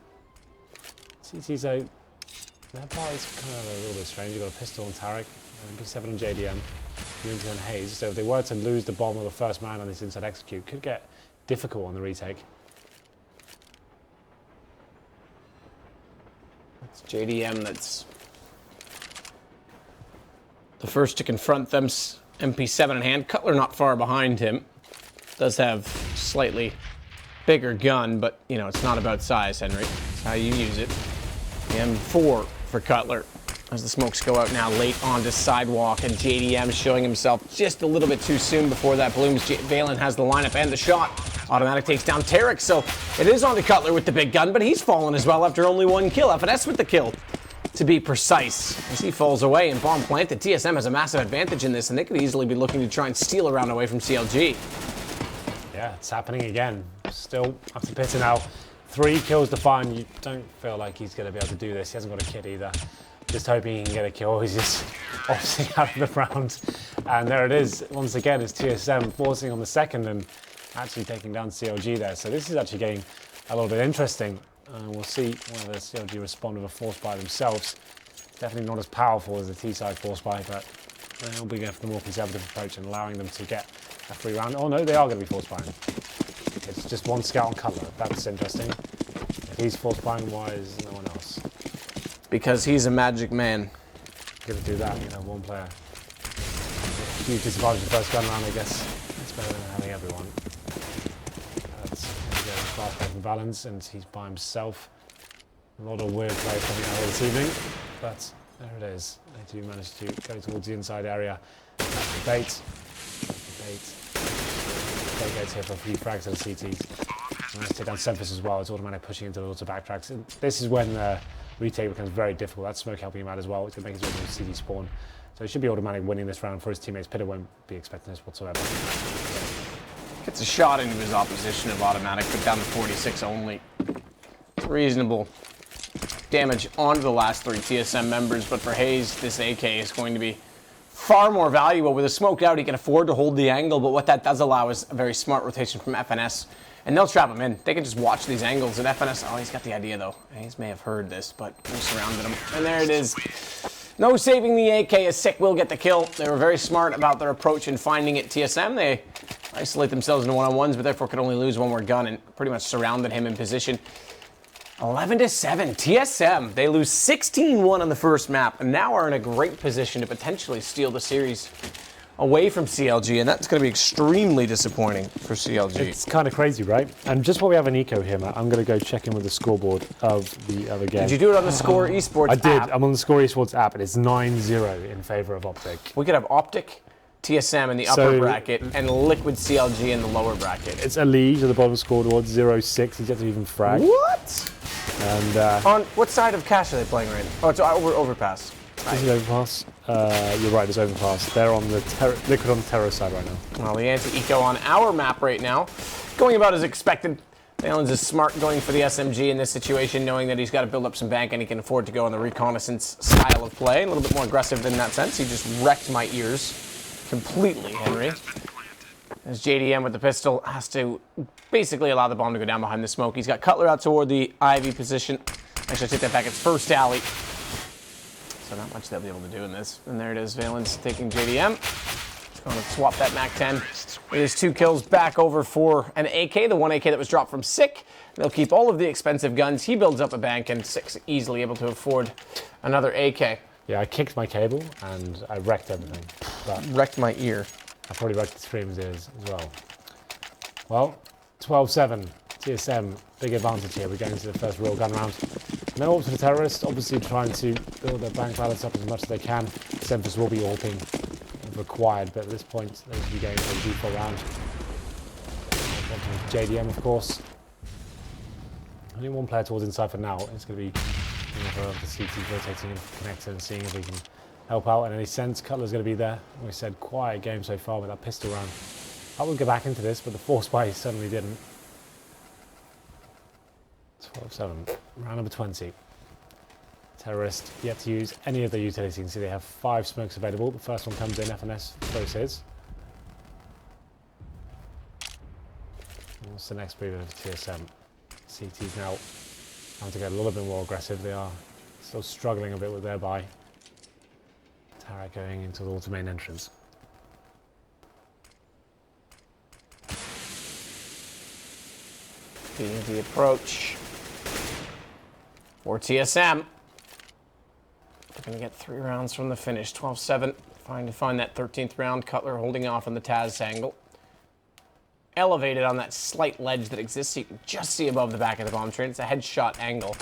B: CT's out. Their part is kind of a little bit strange. You've got a pistol on Tarik, MP7 on JDM, Unity on hazed. So if they were to lose the bomb or the first man on this inside execute, could get difficult on the retake.
A: It's JDM that's the first to confront them. MP7 in hand. Cutler not far behind him. Does have slightly bigger gun, but you know, it's not about size, Henry. It's how you use it. The M4 for Cutler as the smokes go out now late onto sidewalk, and JDM showing himself just a little bit too soon before that blooms. Valen has the lineup and the shot. Autimatic takes down Tarik, so it is on to Cutler with the big gun, but he's fallen as well after only 1 kill. FNS with the kill, to be precise, as he falls away and bomb planted. TSM has a massive advantage in this, and they could easily be looking to try and steal a round away from CLG.
B: Yeah, it's happening again. Still up to Pita now. 3 kills to find. You don't feel like he's going to be able to do this. He hasn't got a kit either. Just hoping he can get a kill. He's just opting out of the round. And there it is. Once again, it's TSM forcing on the 2nd and actually taking down CLG there. So this is actually getting a little bit interesting. We'll see whether CLG respond with a force buy themselves. Definitely not as powerful as the T-side force buy, but they'll be going for the more conservative approach and allowing them to get a free round. Oh no, they are going to be force buying. It's just 1 scout on Cutler. That's interesting. If he's force buying, why is no one else?
A: Because he's a magic man.
B: Going to do that, you know, 1 player. Huge disadvantage the first gun round, I guess. It's better than having everyone. That's flashback from Valens, and he's by himself. A lot of weird play coming out this evening, but there it is. They do manage to go towards the inside area. That's the bait. They go here for a few frags of the CTs. Nice to take down SEMPHIS as well. It's automatic pushing into the auto backtracks. And this is when retake becomes very difficult. That smoke helping him out as well. It's going to make his way to CT spawn. So he should be automatic winning this round for his teammates. Pita won't be expecting this whatsoever.
A: Gets a shot into his opposition of autimatic, but down to 46 only. Reasonable damage onto the last 3 TSM members, but for hazed, this AK is going to be far more valuable. With a smoke out, he can afford to hold the angle, but what that does allow is a very smart rotation from FNS, and they'll trap him in. They can just watch these angles, and FNS, oh, he's got the idea though. Hayes may have heard this, but they surrounded him, and there it is. No saving the AK, as Sick will get the kill. They were very smart about their approach in finding it. TSM, they isolate themselves into one-on-ones, but therefore could only lose one more gun and pretty much surrounded him in position. 11-7, TSM. They lose 16-1 on the first map and now are in a great position to potentially steal the series away from CLG, and that's going to be extremely disappointing for CLG.
B: It's kind of crazy, right? And just while we have an eco here, Matt, I'm going to go check in with the scoreboard of the other game.
A: Did you do it on the Score Esports app?
B: I did. I'm on the Score Esports app, and it's 9-0 in favor of Optic.
A: We could have Optic, TSM in the upper bracket, and Liquid CLG in the lower bracket.
B: It's Elise at the bottom of the scoreboard, 0-6. He's yet to even frag.
A: What?
B: And
A: on what side of Cash are they playing right now? Oh, it's overpass.
B: Is it overpass? You're right, it's overpass. They're on the Liquid on the terror side right now.
A: Well, the anti-eco on our map right now, going about as expected. Valens is smart going for the SMG in this situation, knowing that he's got to build up some bank and he can afford to go on the reconnaissance style of play. A little bit more aggressive in that sense. He just wrecked my ears completely, Henry. As JDM with the pistol has to basically allow the bomb to go down behind the smoke. He's got Cutler out toward the Ivy position. Actually, I take that back. It's first alley. So not much they'll be able to do in this. And there it is, Valens taking JDM. He's going to swap that MAC-10. It is 2 kills back over for an AK, the 1 AK that was dropped from Sick. They'll keep all of the expensive guns. He builds up a bank, and Sick's easily able to afford another AK.
B: Yeah, I kicked my cable, and I wrecked everything. But
A: wrecked my ear.
B: I probably wrecked the stream's ears as well. Well, 12-7, TSM, big advantage here. We're going into the first real gun round. No AWP to the terrorist, obviously trying to build their bank balance up as much as they can. SEMPHIS will be AWPing if required, but at this point, they should be going for the default round. JDM, of course. Only one player towards inside for now. It's going to be the CT rotating and connector and seeing if we can help out in any sense. Cutler's going to be there. Like we said, quiet game so far with that pistol round. I would go back into this, but the force buy certainly didn't. 12-7, round number 20. Terrorist yet to use any of their utilities. You can see they have 5 smokes available. The first one comes in, FNS throws his. What's the next breather of TSM? CT's now having to get a little bit more aggressive. They are still struggling a bit with their buy. Tarik going into the auto main entrance.
A: The approach for TSM. They're going to get 3 rounds from the finish. 12-7. Trying to find that 13th round. Cutler holding off on the Taz angle. Elevated on that slight ledge that exists. So you can just see above the back of the bomb train. It's a headshot angle.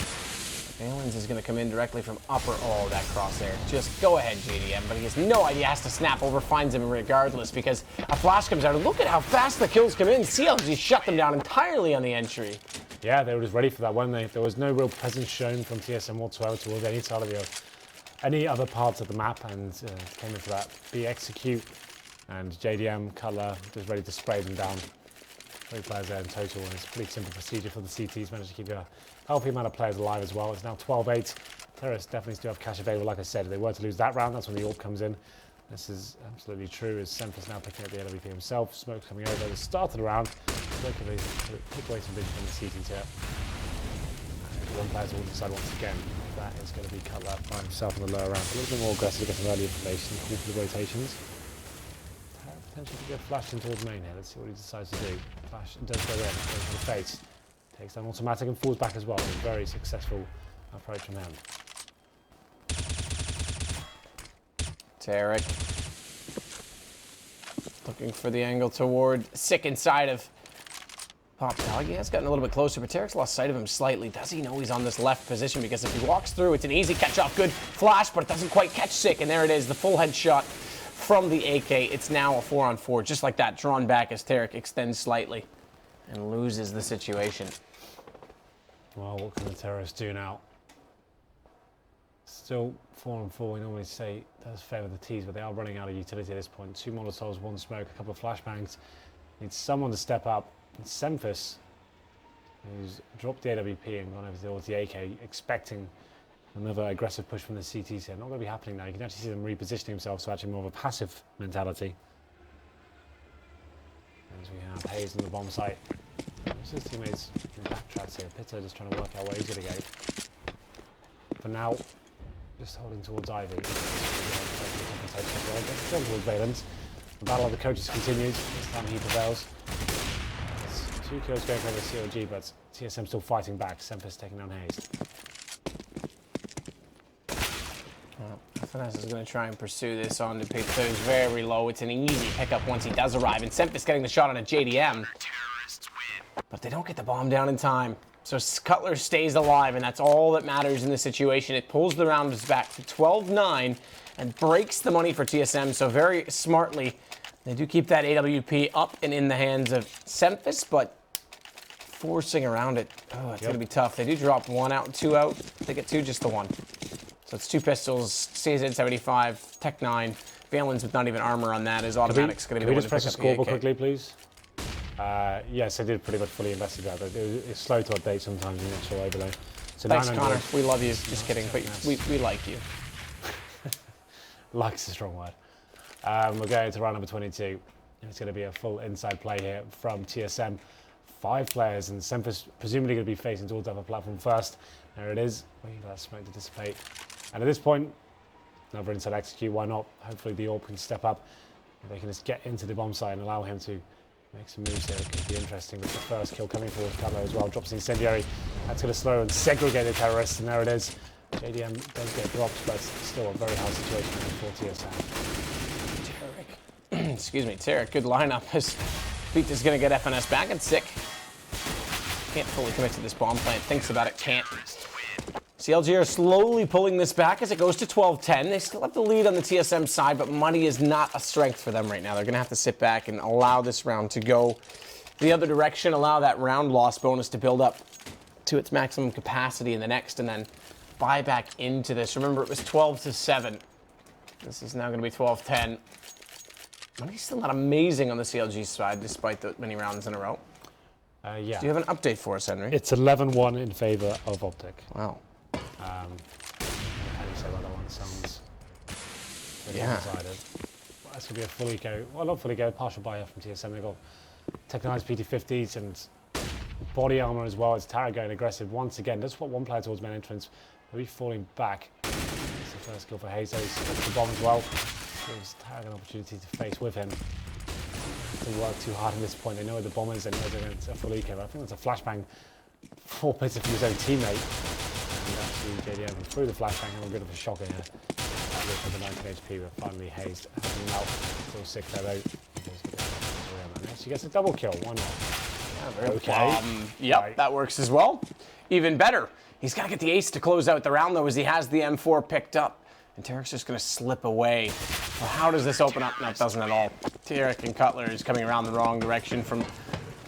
A: Valens is going to come in directly from upper. Oh, that crosshair. Just go ahead, JDM. But he has no idea. Has to snap over. Finds him regardless because a flash comes out. And look at how fast the kills come in. CLG shut them down entirely on the entry.
B: Yeah, they were just ready for that, weren't they? There was no real presence shown from TSM whatsoever towards any side of any other parts of the map, and came in for that B execute. And JDM, Cutler, just ready to spray them down. 3 players there in total, and it's a pretty simple procedure for the CTs. Managed to keep a healthy amount of players alive as well. It's now 12-8. Terrorists definitely still have cash available. Like I said, if they were to lose that round, that's when the AWP comes in. This is absolutely true, as SEMPHIS now picking up the LWP himself. Smoke's coming over at the start of the round. Locally, pick away some vision from the CTs here. And 1 player towards the side once again. That is going to be Cutler by himself in the lower round. A little bit more aggressive to get some early information, call for the rotations. Potentially to get flashed in towards main here. Let's see what he decides to do. Flash does go in, goes for the face. Takes down autimatic and falls back as well. A very successful approach from him.
A: Tarik looking for the angle toward Sick inside of Pop Dog. Yeah, it's gotten a little bit closer, but Tarik's lost sight of him slightly. Does he know he's on this left position? Because if he walks through, it's an easy catch-off. Good flash, but it doesn't quite catch Sick. And there it is, the full headshot from the AK. It's now a 4-on-4, just like that, drawn back as Tarik extends slightly and loses the situation.
B: Well, what can the terrorists do now? Still 4-on-4, we normally say does favour the T's, but they are running out of utility at this point. 2 Molotovs, 1 smoke, a couple of flashbangs. Need someone to step up. It's SEMPHIS, who's dropped the AWP and gone over towards the AK, expecting another aggressive push from the CTs here. Not going to be happening now. You can actually see them repositioning themselves to actually more of a passive mentality. As we have hazed on the bomb site. What's his teammates in the backtracks here? Pita just trying to work out where he's going to go. For now, just holding towards Ivy. Towards Valens. The battle of the coaches continues. This time he prevails. There's 2 kills going for the CLG, but TSM still fighting back. SEMPHIS taking down hazed.
A: FNS is going to try and pursue this on to Pita, who's very low. It's an easy pickup once he does arrive, and SEMPHIS getting the shot on a JDM. But they don't get the bomb down in time. So Cutler stays alive, and that's all that matters in this situation. It pulls the rounds back to 12-9 and breaks the money for TSM. So very smartly, they do keep that AWP up and in the hands of SEMPHIS, but forcing around it, oh, it's going to be tough. They do drop 1 out and 2 out. They get 2, just the 1. So it's 2 pistols, CZ 75, Tech 9, valens with not even armor on that. His automatic's going to be the one to pick up the AK.
B: Can we just press the scoreboard quickly, please? Yes, I did pretty much fully investigate that. It's slow to update sometimes in the actual overlay. So
A: thanks, Connor. We love you. Just kidding, but we like you.
B: Like's a strong word. We're going to round number 22. It's going to be a full inside play here from TSM. 5 players, and SEMPHIS presumably going to be facing towards the other platform first. There it is. Wait for that smoke to dissipate. And at this point, another inside execute. Why not? Hopefully the AWP can step up. They can just get into the bomb site and allow him to make some moves here. It could be interesting with the first kill coming forward. Cutler as well drops the incendiary. That's going to slow and segregate the terrorists, and there it is. JDM does get dropped, but still a very hard situation for TSM.
A: Tarik. Excuse me, Tarik. Good lineup. Pita's going to get FNS back and sick. Can't fully commit to this bomb plant. Thinks about it, can't. CLG are slowly pulling this back as it goes to 12-10. They still have the lead on the TSM side, but money is not a strength for them right now. They're going to have to sit back and allow this round to go the other direction, allow that round loss bonus to build up to its maximum capacity in the next, and then buy back into this. Remember, it was 12-7. This is now going to be 12-10. Money's still not amazing on the CLG side, despite the many rounds in a row.
B: Yeah.
A: Do you have an update for us, Henry?
B: It's 11-1 in favor of Optic.
A: Wow.
B: How do you say about that one? Sounds really one-sided. Well, that's going to be a fully go, well, not fully go, partial buy from TSM. They've got Technized PT50s and body armor as well. It's Tarik going aggressive once again. Does put 1 player towards main entrance. They'll be falling back. It's the first kill for hazed. He's the bomb as well. Gives Tarik an opportunity to face with him. To work too hard at this point. They know where the bomb is. They know it's a full eco. I think that's a flashbang for Pita from his own teammate. And actually, JDM threw the flashbang and a bit of a shocker here. For the 19 HP, but finally hazed. Having out. Still 6 out. She gets a double kill. Why not?
A: Yeah, okay. Yep, right. That works as well. Even better. He's got to get the ace to close out the round, though, as he has the M4 picked up. And Tarik's just going to slip away. Well, how does this open up? No, it doesn't at all. Tarik and Cutler is coming around the wrong direction from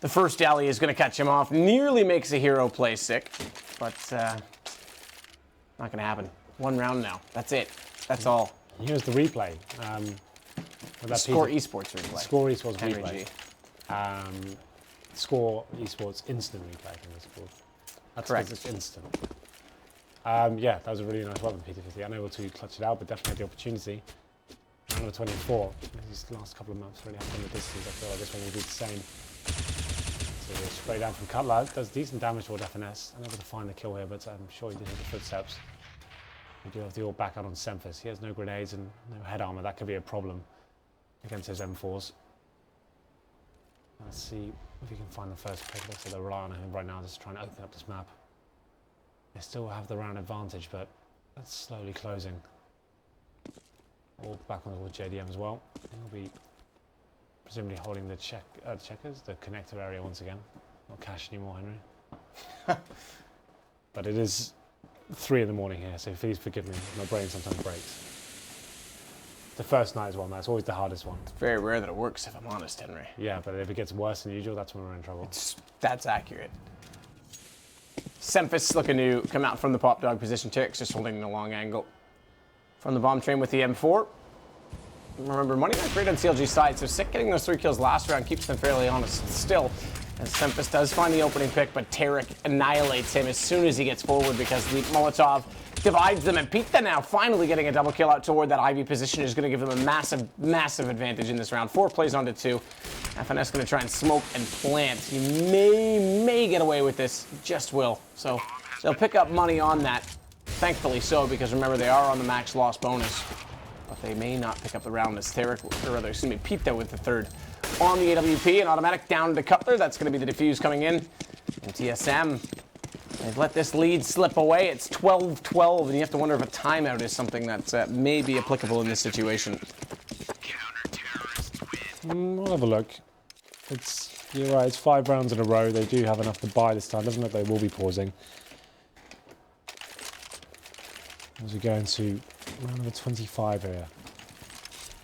A: the first alley. Is going to catch him off. Nearly makes a hero play sick, but not going to happen. 1 round now. That's it. That's all.
B: Here's the replay.
A: Score Esports replay.
B: Score Esports replay. Score Esports instant replay, I think it's called. That's correct. It's instant. Yeah, that was a really nice weapon, Pita50. Unable to clutch it out, but definitely had the opportunity. Round number 24. These last couple of maps really have done the distance. I feel like this one will be the same. So spray down from Cutler. Does decent damage toward FNS. Unable to find the kill here, but I'm sure he did hear the footsteps. We do have the all back out on SEMPHIS. He has no grenades and no head armor. That could be a problem against his M4s. Let's see if we can find the first pick. Looks like they're relying on him right now, just trying to open up this map. They still have the round advantage, but that's slowly closing. All back on the JDM as well. He'll be presumably holding the checkers, the connector area once again. Not cash anymore, Henry. But it is 3 in the morning here, so please forgive me. My brain sometimes breaks. The first night as well, man. It's always the hardest one.
A: It's very rare that it works, if I'm honest, Henry.
B: Yeah, but if it gets worse than usual, that's when we're in trouble.
A: That's accurate. SEMPHIS looking to come out from the pop dog position. Tarik's just holding the long angle from the bomb train with the M4. Remember, money not great on CLG's side, so Sick getting those 3 kills last round keeps them fairly honest still. As SEMPHIS does find the opening pick, but Tarik annihilates him as soon as he gets forward because the Molotov divides them. And Pita now finally getting a double kill out toward that Ivy position is going to give them a massive, massive advantage in this round. 4 plays onto 2. FNS going to try and smoke and plant. He may get away with this. He just will. So they'll pick up money on that. Thankfully so, because remember, they are on the max loss bonus. but they may not pick up the round as Tarik, or rather, excuse me, Pita with the third on the AWP, and automatic down to Cutler. That's going to be the defuse coming in. And TSM, they've let this lead slip away. It's 12-12, and you have to wonder if a timeout is something that may be applicable in this situation.
B: We'll have a look. You're right, it's 5 rounds in a row. They do have enough to buy this time, doesn't it? They will be pausing. As we go into round number 25 here.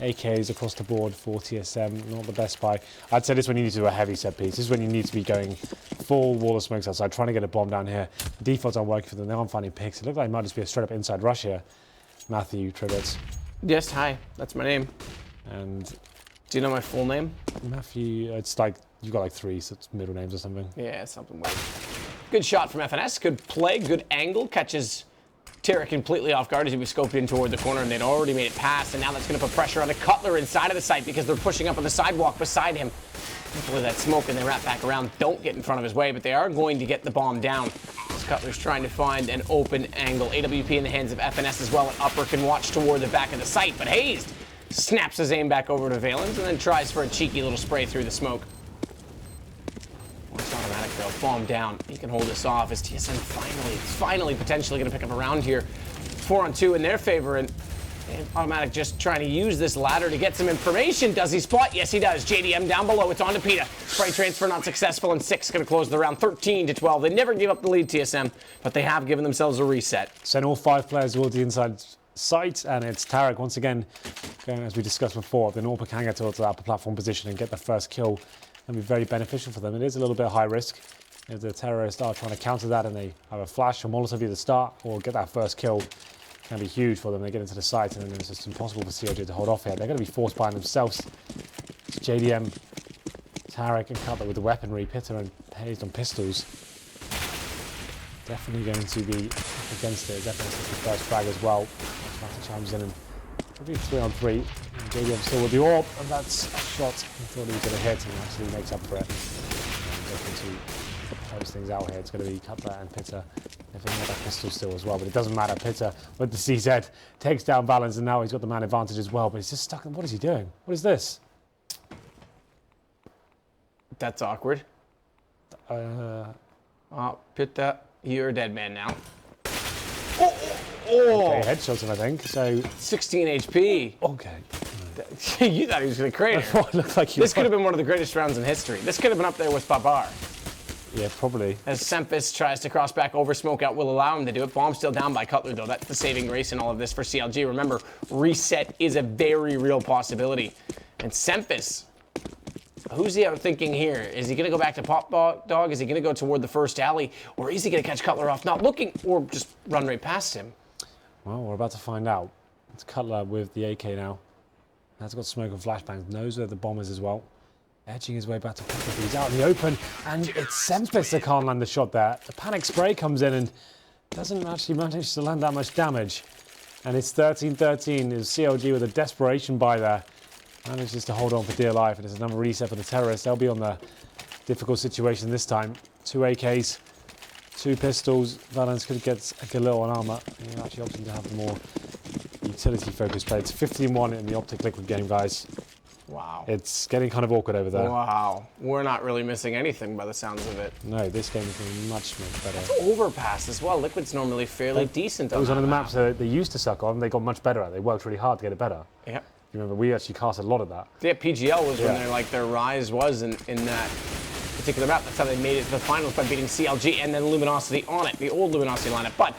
B: AKs across the board for TSM, not the best buy. I'd say this when you need to do a heavy set piece. This is when you need to be going full wall of smokes outside, trying to get a bomb down here. Defaults aren't working for them. They aren't finding picks. It looks like it might just be a straight up inside rush here. Matthew, Trivett.
A: Yes, hi. That's my name.
B: And
A: do you know my full name?
B: Matthew, it's like, you've got like 3 middle names or something.
A: Yeah, something weird. Good shot from FNS. Good play, good angle. Catches Tarik completely off guard as he was scoped in toward the corner, and they'd already made it past, and now that's going to put pressure on the Cutler inside of the site because they're pushing up on the sidewalk beside him. Hopefully that smoke and they wrap back around don't get in front of his way, but they are going to get the bomb down. As Cutler's trying to find an open angle. AWP in the hands of FNS as well, and Upper can watch toward the back of the site, but hazed snaps his aim back over to valens and then tries for a cheeky little spray through the smoke. It's automatic though, bomb down. He can hold this off as TSM finally potentially going to pick up a round here. 4-on-2 in their favor, and automatic just trying to use this ladder to get some information. Does he spot? Yes, he does. JDM down below. It's on to Pita. Spray transfer not successful, and 6 going to close the round 13-12. They never gave up the lead, TSM, but they have given themselves a reset.
B: Send all 5 players towards the inside site, and it's Tarik once again going, as we discussed before. The Norpa can get towards the upper platform position and get the first kill. Can be very beneficial for them. It is a little bit high risk. If the terrorists are trying to counter that and they have a flash or Molotov either start or get that first kill, can be huge for them. They get into the site and then it's just impossible for CLG to hold off here. They're going to be forced by themselves. It's JDM, Tarik and Cutler with the weaponry, Pita and hazed on pistols. Definitely going to be up against it. Definitely the first frag as well. Master chimes in and probably 3-on-3. And JDM still with the AWP, and that's a shot. I thought he was going to hit and he actually makes up for it. And looking to close things out here. It's going to be Cutler and Pita. They've got that pistol still as well, but it doesn't matter. Pita with the CZ takes down valens, and now he's got the man advantage as well, but he's just stuck. What is he doing? What is this?
A: That's awkward. Pita, you're a dead man now.
B: Okay, headshots him, I think. So
A: 16 HP.
B: Okay.
A: You thought he was going to crater.
B: It looked like
A: this could have been one of the greatest rounds in history. This could have been up there with Babar.
B: Yeah, probably.
A: As SEMPHIS tries to cross back over, smoke out will allow him to do it. Bomb still down by Cutler, though. That's the saving grace in all of this for CLG. Remember, reset is a very real possibility. And SEMPHIS, who's he out thinking here? Is he going to go back to Pop Dog? Is he going to go toward the first alley? Or is he going to catch Cutler off not looking, or just run right past him?
B: Well, we're about to find out. It's Cutler with the AK now. That's got smoke and flashbangs. Knows where the bomb is as well. Edging his way back to Cutler. He's out in the open. And it's SEMPHIS that can't land the shot there. The panic spray comes in and doesn't actually manage to land that much damage. And it's 13-13. Is CLG with a desperation buy there. Manages to hold on for dear life. And it's another reset for the terrorists. They'll be on the difficult situation this time. 2 AKs. 2 pistols. valens could get a Galil on armor. He's actually opting to have the more utility-focused play. It's 15-1 in the Optic Liquid game, guys.
A: Wow.
B: It's getting kind of awkward over there.
A: Wow. We're not really missing anything by the sounds of it.
B: No, this game is going much better.
A: It's overpass as well. Liquid's normally fairly decent on that.
B: It was one of the maps that they used to suck on. They got much better at it. They worked really hard to get it better.
A: Yeah.
B: You remember, we actually cast a lot of that.
A: Yeah, PGL was when their rise was in that particular map. That's how they made it to the finals, by beating CLG and then Luminosity on it, the old Luminosity lineup. But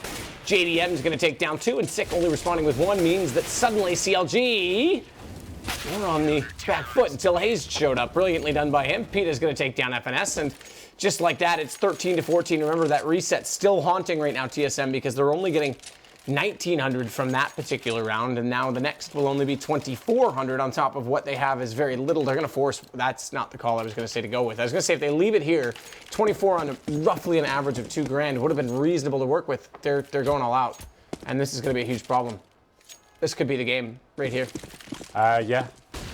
A: JDM is going to take down 2, and Sick only responding with 1 means that suddenly CLG were on the back foot until hazed showed up. Brilliantly done by him. Pita's going to take down FNS, and just like that, it's 13-14. Remember, that reset still haunting right now TSM because they're only getting 1,900 from that particular round, and now the next will only be 2,400 on top of what they have is very little. They're going to force, that's not the call I was going to say to go with. I was going to say if they leave it here, 24 on roughly an average of $2,000 would have been reasonable to work with. They're going all out, and this is going to be a huge problem. This could be the game right here.
B: Yeah,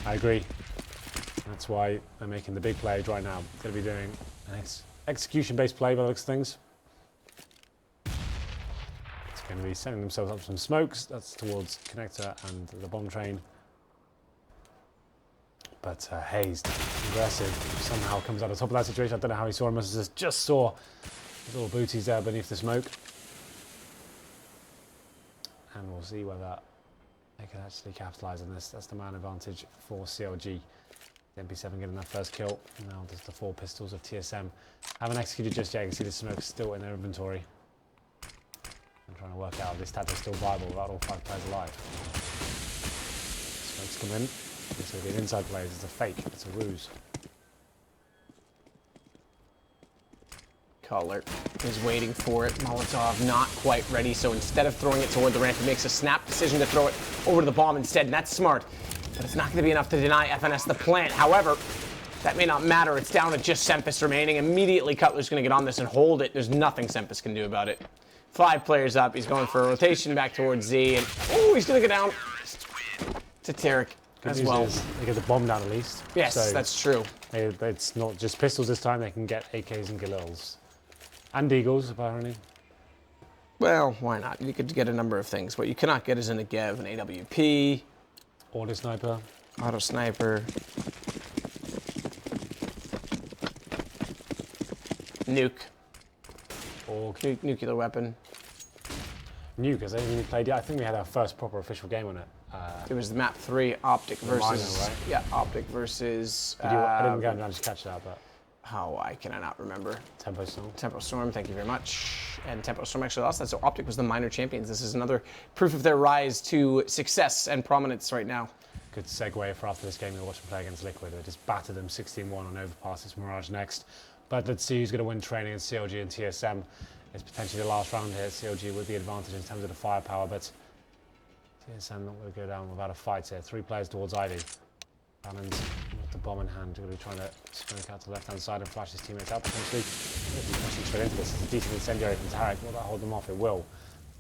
B: I agree. That's why they're making the big play right now. Going to be doing an execution-based play by the looks of things. Let's going to be sending themselves up some smokes. That's towards Connector and the bomb train. But hazed, aggressive, somehow comes out on top of that situation. I don't know how he saw him. I just saw his little booties there beneath the smoke. And we'll see whether they can actually capitalise on this. That's the man advantage for CLG. The MP7 getting that first kill. Now there's the 4 pistols of TSM. Haven't executed just yet. You can see the smoke still in their inventory. I'm trying to work out if this tactic is still viable without all 5 players alive. Smokes come in. This will be an inside play. It's a fake. It's a ruse.
A: Cutler is waiting for it. Molotov not quite ready, so instead of throwing it toward the ramp, he makes a snap decision to throw it over to the bomb instead, and that's smart. But it's not going to be enough to deny FNS the plant. However, that may not matter. It's down to just SEMPHIS remaining. Immediately, Cutler's going to get on this and hold it. There's nothing SEMPHIS can do about it. 5 players up. He's going for a rotation back towards Z, and oh, he's going to go down to Tarik as well.
B: They get the bomb down at least.
A: Yes,
B: so
A: that's true.
B: It's not just pistols this time. They can get AKs and Galils. And Deagles, apparently.
A: Well, why not? You could get a number of things. What you cannot get is an AGEV, an AWP.
B: Auto sniper.
A: Auto sniper. Nuke.
B: Or
A: nuclear weapon.
B: Nuke, has anything played yet? I think we had our first proper official game on it.
A: It was the map 3, Optic versus...
B: Marzano, right?
A: Yeah, Optic versus...
B: I didn't manage to catch that, but...
A: How can I not remember?
B: Tempo Storm.
A: Tempo Storm, thank you very much. And Tempo Storm actually lost that, so Optic was the minor champions. This is another proof of their rise to success and prominence right now.
B: Good segue for after this game you'll watch them play against Liquid. They just battered them 16-1 on Overpass. It's Mirage next. But let's see who's going to win training against CLG and TSM. It's potentially the last round here. CLG with the advantage in terms of the firepower, but TSM not going to go down without a fight here. 3 players towards Ivy. Valens with the bomb in hand, going to be trying to sprint out to the left-hand side and flash his teammates out potentially. He's pushing straight into this. It's a decent incendiary from Tarik. Will that hold them off? It will.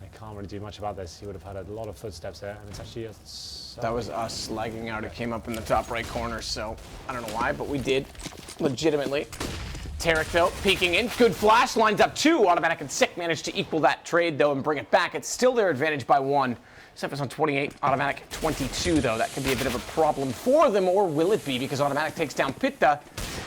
B: They can't really do much about this. He would have had a lot of footsteps there, and it's actually a...
A: That was us lagging out. It came up in the top right corner, so I don't know why, but we did, legitimately. Tarik, though, peeking in. Good flash, lines up 2. Automatic and Sick managed to equal that trade, though, and bring it back. It's still their advantage by 1. SEMPHIS on 28, Automatic 22, though. That could be a bit of a problem for them, or will it be? Because Automatic takes down Pita.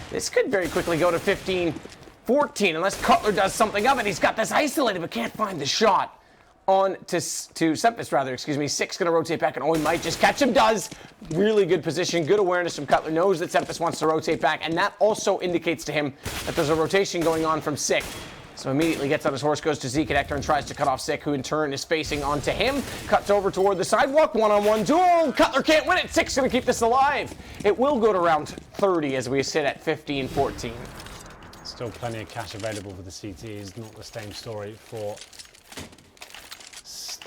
A: This could very quickly go to 15-14, unless Cutler does something of it. He's got this isolated, but can't find the shot. On to SEMPHIS, rather, excuse me. Sick's going to rotate back, and oh, he might just catch him. Does. Really good position, good awareness from Cutler. Knows that SEMPHIS wants to rotate back, and that also indicates to him that there's a rotation going on from Sick. So immediately gets on his horse, goes to Z Connector and tries to cut off Sick, who in turn is facing onto him. Cuts over toward the sidewalk, one-on-one duel. Cutler can't win it. Sick's going to keep this alive. It will go to round 30 as we sit at 15-14.
B: Still plenty of cash available for the CTs. Not the same story for...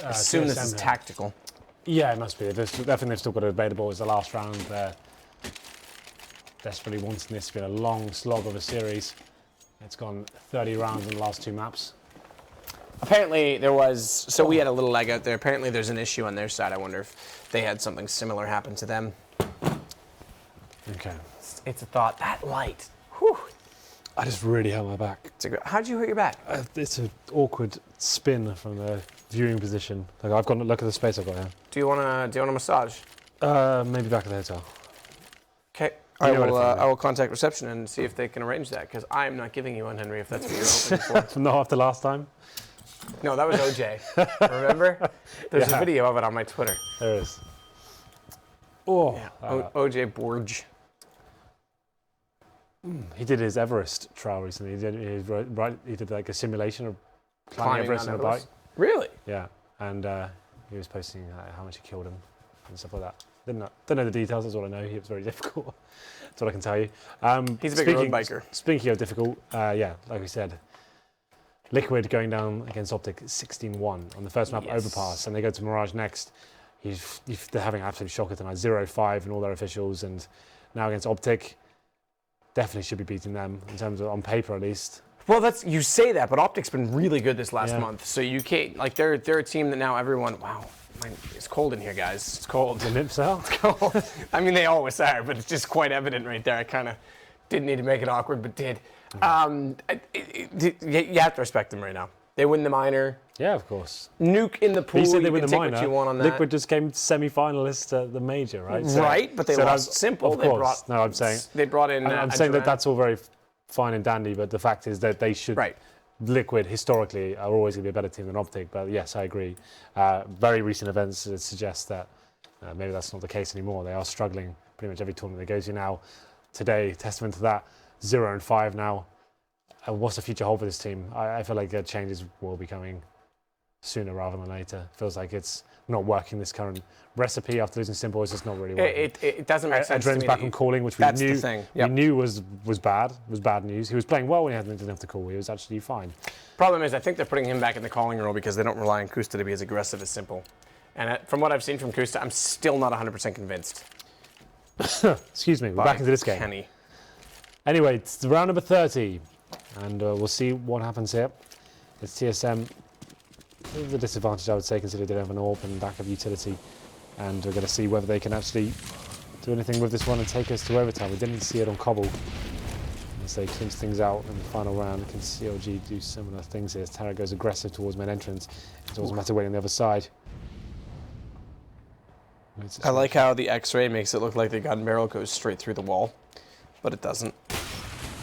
A: assume this is tactical.
B: Yeah, it must be. Definitely they've still got it available. It's the last round. They're desperately wanting this to be a long slog of a series. It's gone 30 rounds in the last 2 maps.
A: Apparently there was, so we had a little lag out there. Apparently there's an issue on their side. I wonder if they had something similar happen to them.
B: Okay.
A: It's a thought. That light. Whew.
B: I just really hurt my back.
A: How'd you hurt your back?
B: It's an awkward spin from the viewing position. Like I've got, look at the space I've got here.
A: Do you want a massage?
B: Maybe back at the hotel.
A: Okay. I will contact reception and see if they can arrange that, because I'm not giving you one, Henry, if that's what you're hoping for.
B: Not after last time?
A: No, that was OJ. Remember? There's a video of it on my Twitter.
B: There is. Oh.
A: Yeah. OJ Borge.
B: He did his Everest trial recently. He did like a simulation of climbing Everest on a bike.
A: Really?
B: Yeah. And he was posting how much he killed him and stuff like that. Don't know the details, that's all I know. He was very difficult. That's all I can tell you.
A: He's a big road biker.
B: Speaking of difficult, yeah, like we said, Liquid going down against Optic 16-1 on the first map Overpass, and they go to Mirage next. They're having an absolute shocker tonight, 0-5 in all their officials, and now against Optic, definitely should be beating them in terms of on paper at least.
A: Well, you say that, but Optic's been really good this last month, so you can't, like, they're a team that now everyone, wow. It's cold in here, guys. It's cold.
B: The nips out?
A: It's cold. I mean, they always are, but it's just quite evident right there. I kind of didn't need to make it awkward, but did. You have to respect them right now. They win the minor.
B: Yeah, of course.
A: Nuke in the pool.
B: You said they
A: you
B: win
A: can
B: the
A: take
B: minor.
A: what you want on that.
B: Liquid just came semi-finalists at the major, right?
A: Right, but they lost simple.
B: Of course. No, I'm saying.
A: They brought in.
B: I'm saying that that's all very fine and dandy, but the fact is that they should.
A: Right.
B: Liquid historically are always going to be a better team than Optic, but yes, I agree. Very recent events suggest that maybe that's not the case anymore. They are struggling pretty much every tournament they go to now. Today, testament to that, 0-5 now. What's the future hold for this team? I feel like changes will be coming sooner rather than later. Feels like it's not working. This current recipe after losing Simple is just not really working.
A: It doesn't make sense to
B: Adren's
A: me.
B: back on calling, which we knew was bad news. He was playing well when he didn't have to call. He was actually fine.
A: Problem is, I think they're putting him back in the calling role because they don't rely on Kusta to be as aggressive as Simple. And from what I've seen from Kusta, I'm still not 100% convinced.
B: Excuse me, we're back into this game.
A: Kenny.
B: Anyway, it's round number 30, and we'll see what happens here. It's TSM. The disadvantage, I would say, considering they don't have an AWP and backup utility, and we're going to see whether they can actually do anything with this one and take us to overtime. We didn't see it on Cobble as they clinch things out in the final round. Can CLG do similar things here? As Tarik goes aggressive towards main entrance, it's always matter waiting on the other side.
A: I like how the X-ray makes it look like the gun barrel goes straight through the wall, but it doesn't.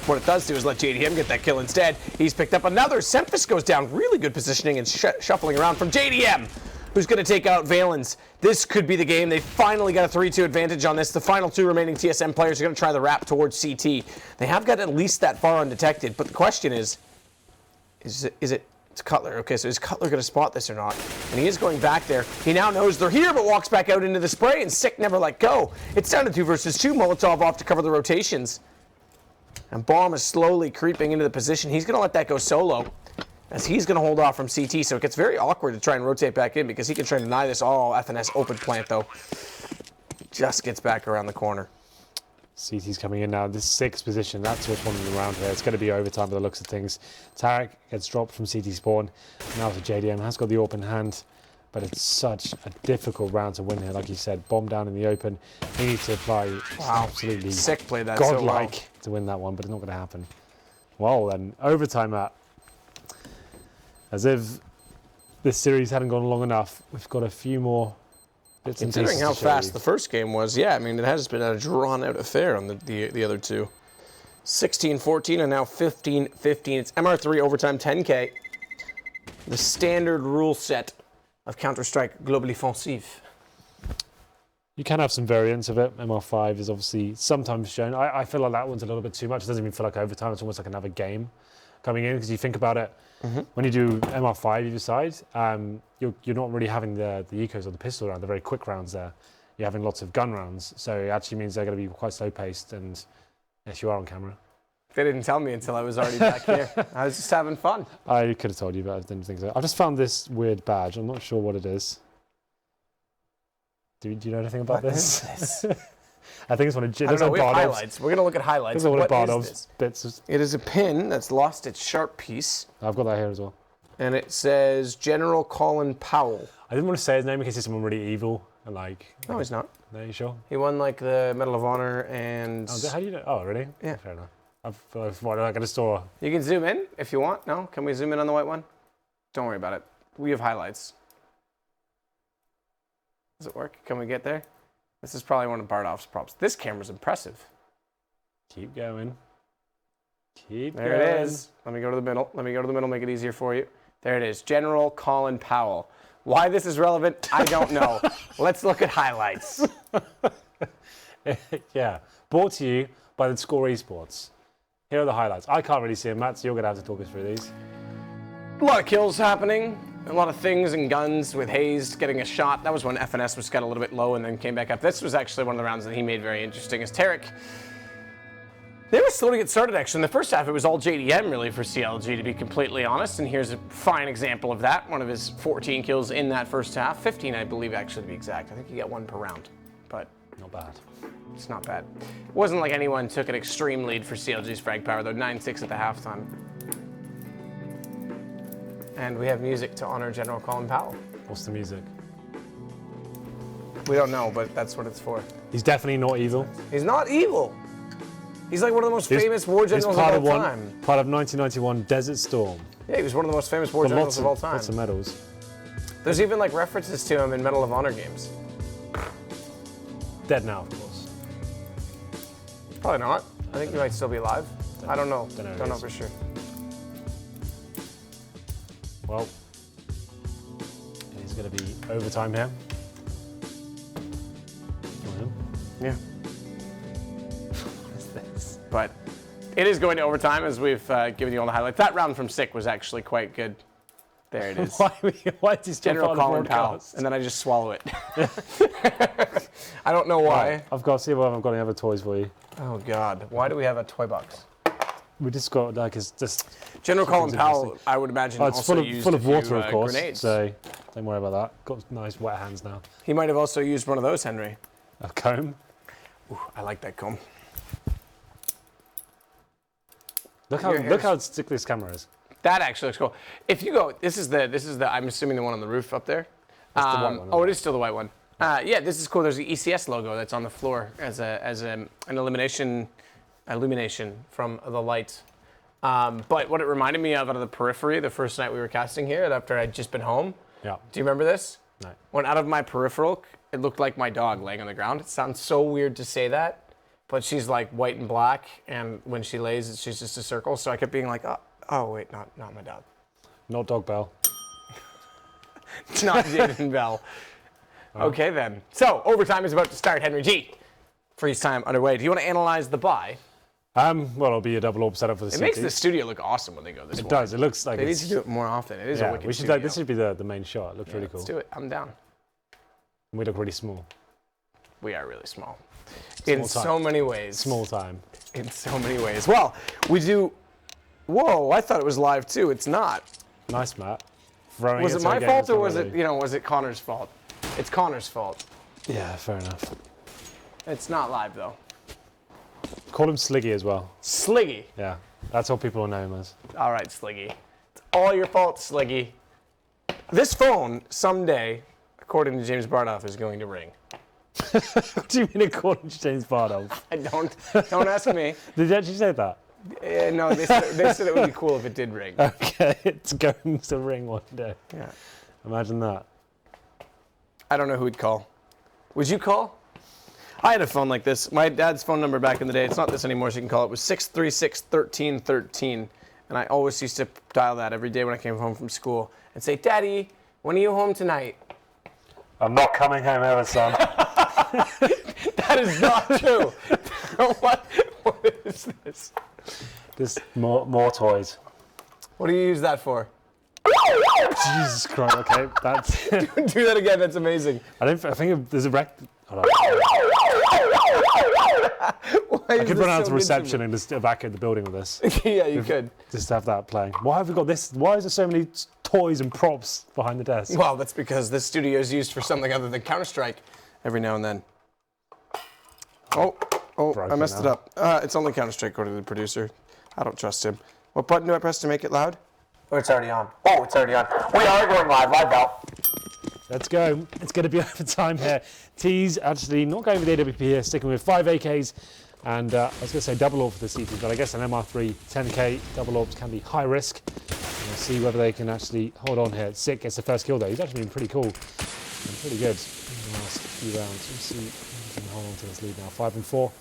A: What it does do is let JDM get that kill instead. He's picked up another. SEMPHIS goes down. Really good positioning and shuffling around from JDM, who's going to take out valens. This could be the game. They finally got a 3-2 advantage on this. The final two remaining TSM players are going to try the wrap towards CT. They have got at least that far undetected, but the question is it's Cutler. Okay, so is Cutler going to spot this or not? And he is going back there. He now knows they're here, but walks back out into the spray, and Sick never let go. It's down to 2 versus 2. Molotov off to cover the rotations. And Bomb is slowly creeping into the position. He's going to let that go solo, as he's going to hold off from CT. So it gets very awkward to try and rotate back in, because he can try and deny this. Oh, FNS open plant, though. Just gets back around the corner.
B: CT's coming in now. This 6th position, that's what's won the round here. It's going to be overtime by the looks of things. Tarik gets dropped from CT spawn. Now to JDM, has got the open hand, but it's such a difficult round to win here. Like you said, Bomb down in the open. He needs to apply absolutely
A: Sick played that
B: godlike
A: so well
B: to win that one, but it's not going to happen. Well, then, overtime at. As if this series hadn't gone long enough, we've got a few more bits and pieces.
A: Considering how fast the first game was, yeah, I mean, it has been a drawn-out affair on the other two. 16-14 and now 15-15. It's MR3 overtime 10K. The standard rule set of Counter-Strike Global Offensive.
B: You can have some variants of it. MR5 is obviously sometimes shown. I feel like that one's a little bit too much. It doesn't even feel like overtime. It's almost like another game coming in, because you think about it. When you do MR5 either side, you're not really having the ecos or the pistol round, the very quick rounds there. You're having lots of gun rounds, so it actually means they're going to be quite slow-paced, and yes, you are on camera.
A: They didn't tell me until I was already back here. I was just having fun.
B: I could have told you, but I didn't think so. I just found this weird badge. I'm not sure what it is. Do you know anything about this?
A: What is this?
B: I think it's one of
A: I don't know, we have highlights. We're going to look at highlights.
B: This is one of
A: What is
B: Bardov's
A: this?
B: bits.
A: It is a pin that's lost its sharp piece,
B: I've got that here as well.
A: and it says General Colin Powell.
B: I didn't want to say his name in case he's someone really evil and like.
A: No, he's not.
B: No, you sure?
A: He won like the Medal of Honor and...
B: Oh, how do you know? Oh, really?
A: Yeah.
B: Fair enough. I've got a store.
A: You can zoom in if you want. No? Can we zoom in on the white one? Don't worry about it. We have highlights. Does it work? Can we get there? This is probably one of Bardov's props. This camera's impressive.
B: Keep going. Keep
A: There
B: going.
A: it is. Let me go to the middle. Let me go to the middle, make it easier for you. There it is. General Colin Powell. Why this is relevant, I don't know. Let's look at highlights.
B: Yeah. Brought to you by the Score Esports. Here are the highlights. I can't really see them, Matt, so you're going to have to talk us through these.
A: A lot of kills happening. A lot of things and guns with hazed getting a shot. That was when FNS was got a little bit low and then came back up. This was actually one of the rounds that he made very interesting as Tarik. They were slow to get started, actually. In the first half, it was all JDM, really, for CLG, to be completely honest. And here's a fine example of that. One of his 14 kills in that first half. 15, I believe, actually, to be exact. I think he got 1 per round. But
B: Not bad.
A: it's not bad. It wasn't like anyone took an extreme lead for CLG's frag power, though. 9-6 at the halftime. And we have music to honor General Colin Powell.
B: What's the music?
A: We don't know, but that's what it's for.
B: He's definitely not evil.
A: He's not evil. He's like one of the most famous war generals of all time.
B: Part of 1991 Desert Storm.
A: Yeah, he was one of the most famous war generals of all time.
B: Lots of medals.
A: There's even like references to him in Medal of Honor games.
B: Dead now, of course.
A: Probably not. I think he might still be alive. I don't know. Don't know for sure.
B: Well, it is going to be overtime here.
A: Yeah.
B: What is this?
A: But it is going to overtime as we've given you all the highlights. That round from Sick was actually quite good. There it is.
B: Why is this
A: General Colin Powell? And then I just swallow it. I don't know why.
B: Right, I've got to see if I've got any other toys for you.
A: Oh God! Why do we have a toy box?
B: We just got like it's just
A: General Colin Powell. I would imagine also
B: full of water, of course.
A: Grenades.
B: So don't worry about that. Got nice wet hands now.
A: He might have also used one of those, Henry.
B: A comb.
A: Ooh, I like that comb.
B: Look how stick this camera is.
A: That actually looks cool. If you go, this is the. I'm assuming the one on the roof up there.
B: That's the white one.
A: Oh, it is still the white one. Yeah, this is cool. There's the ECS logo that's on the floor as an illumination from the light. But what it reminded me of out of the periphery the first night we were casting here, after I'd just been home.
B: Yeah.
A: Do you remember this?
B: No.
A: When out of my peripheral, it looked like my dog laying on the ground. It sounds so weird to say that, but she's like white and black, and when she lays, she's just a circle. So I kept being like, oh wait, not my dog.
B: Not Dog Bell.
A: Not Jaden Bell. Okay then. So overtime is about to start. HenryG. Freeze time underway. Do you want to analyze the buy?
B: Well, it'll be a double orb setup for the
A: It makes the studio look awesome when they go this way.
B: It does. It looks like
A: they need to do it more often. It is a wicked studio.
B: This should be the main shot. It looks really cool.
A: Let's do it. I'm down.
B: And we look really small.
A: We are really small. In so many ways.
B: Small time.
A: In so many ways. Well, we do. Whoa! I thought it was live too. It's not.
B: Nice, Matt.
A: Was it my fault or was it Connor's fault? It's Connor's fault.
B: Yeah, fair enough.
A: It's not live though.
B: Call him Sliggy as well.
A: Sliggy.
B: Yeah, that's what people will know him as.
A: All right, Sliggy. It's all your fault, Sliggy. This phone someday, according to James Bardoff, is going to ring.
B: What do you mean according to James Bardoff?
A: I don't ask me.
B: Did you actually say that?
A: No, they said it would be cool if it did ring.
B: Okay, it's going to ring one day.
A: Yeah.
B: Imagine that.
A: I don't know who would call. Would you call? I had a phone like this. My dad's phone number back in the day, it's not this anymore, so you can call it, was 636-1313. And I always used to dial that every day when I came home from school and say, Daddy, when are you home tonight?
B: I'm not coming home ever, son.
A: That is not true. What is this?
B: Just more toys.
A: What do you use that for?
B: Jesus Christ, okay, that's...
A: Do that again, that's amazing.
B: I think there's a rec...
A: I
B: could run out to reception and just evacuate the building with this.
A: Yeah, you could.
B: Just have that playing. Why have we got this? Why is there so many toys and props behind the desk?
A: Well, that's because this studio is used for something other than Counter-Strike every now and then. Oh, I messed it up. It's only Counter-Strike, according to the producer. I don't trust him. What button do I press to make it loud? Oh, it's already on. Oh, it's already on. We are going live bell.
B: Let's go. It's going to be overtime here. T's actually not going with AWP here, sticking with 5 AKs. And I was going to say double orb for the CT, but I guess an MR3 10K double orbs can be high risk. We'll see whether they can actually hold on here. Sick gets the first kill though. He's actually been pretty cool and pretty good in the last few rounds. Let's see if he can hold on to this lead now. 5 and 4.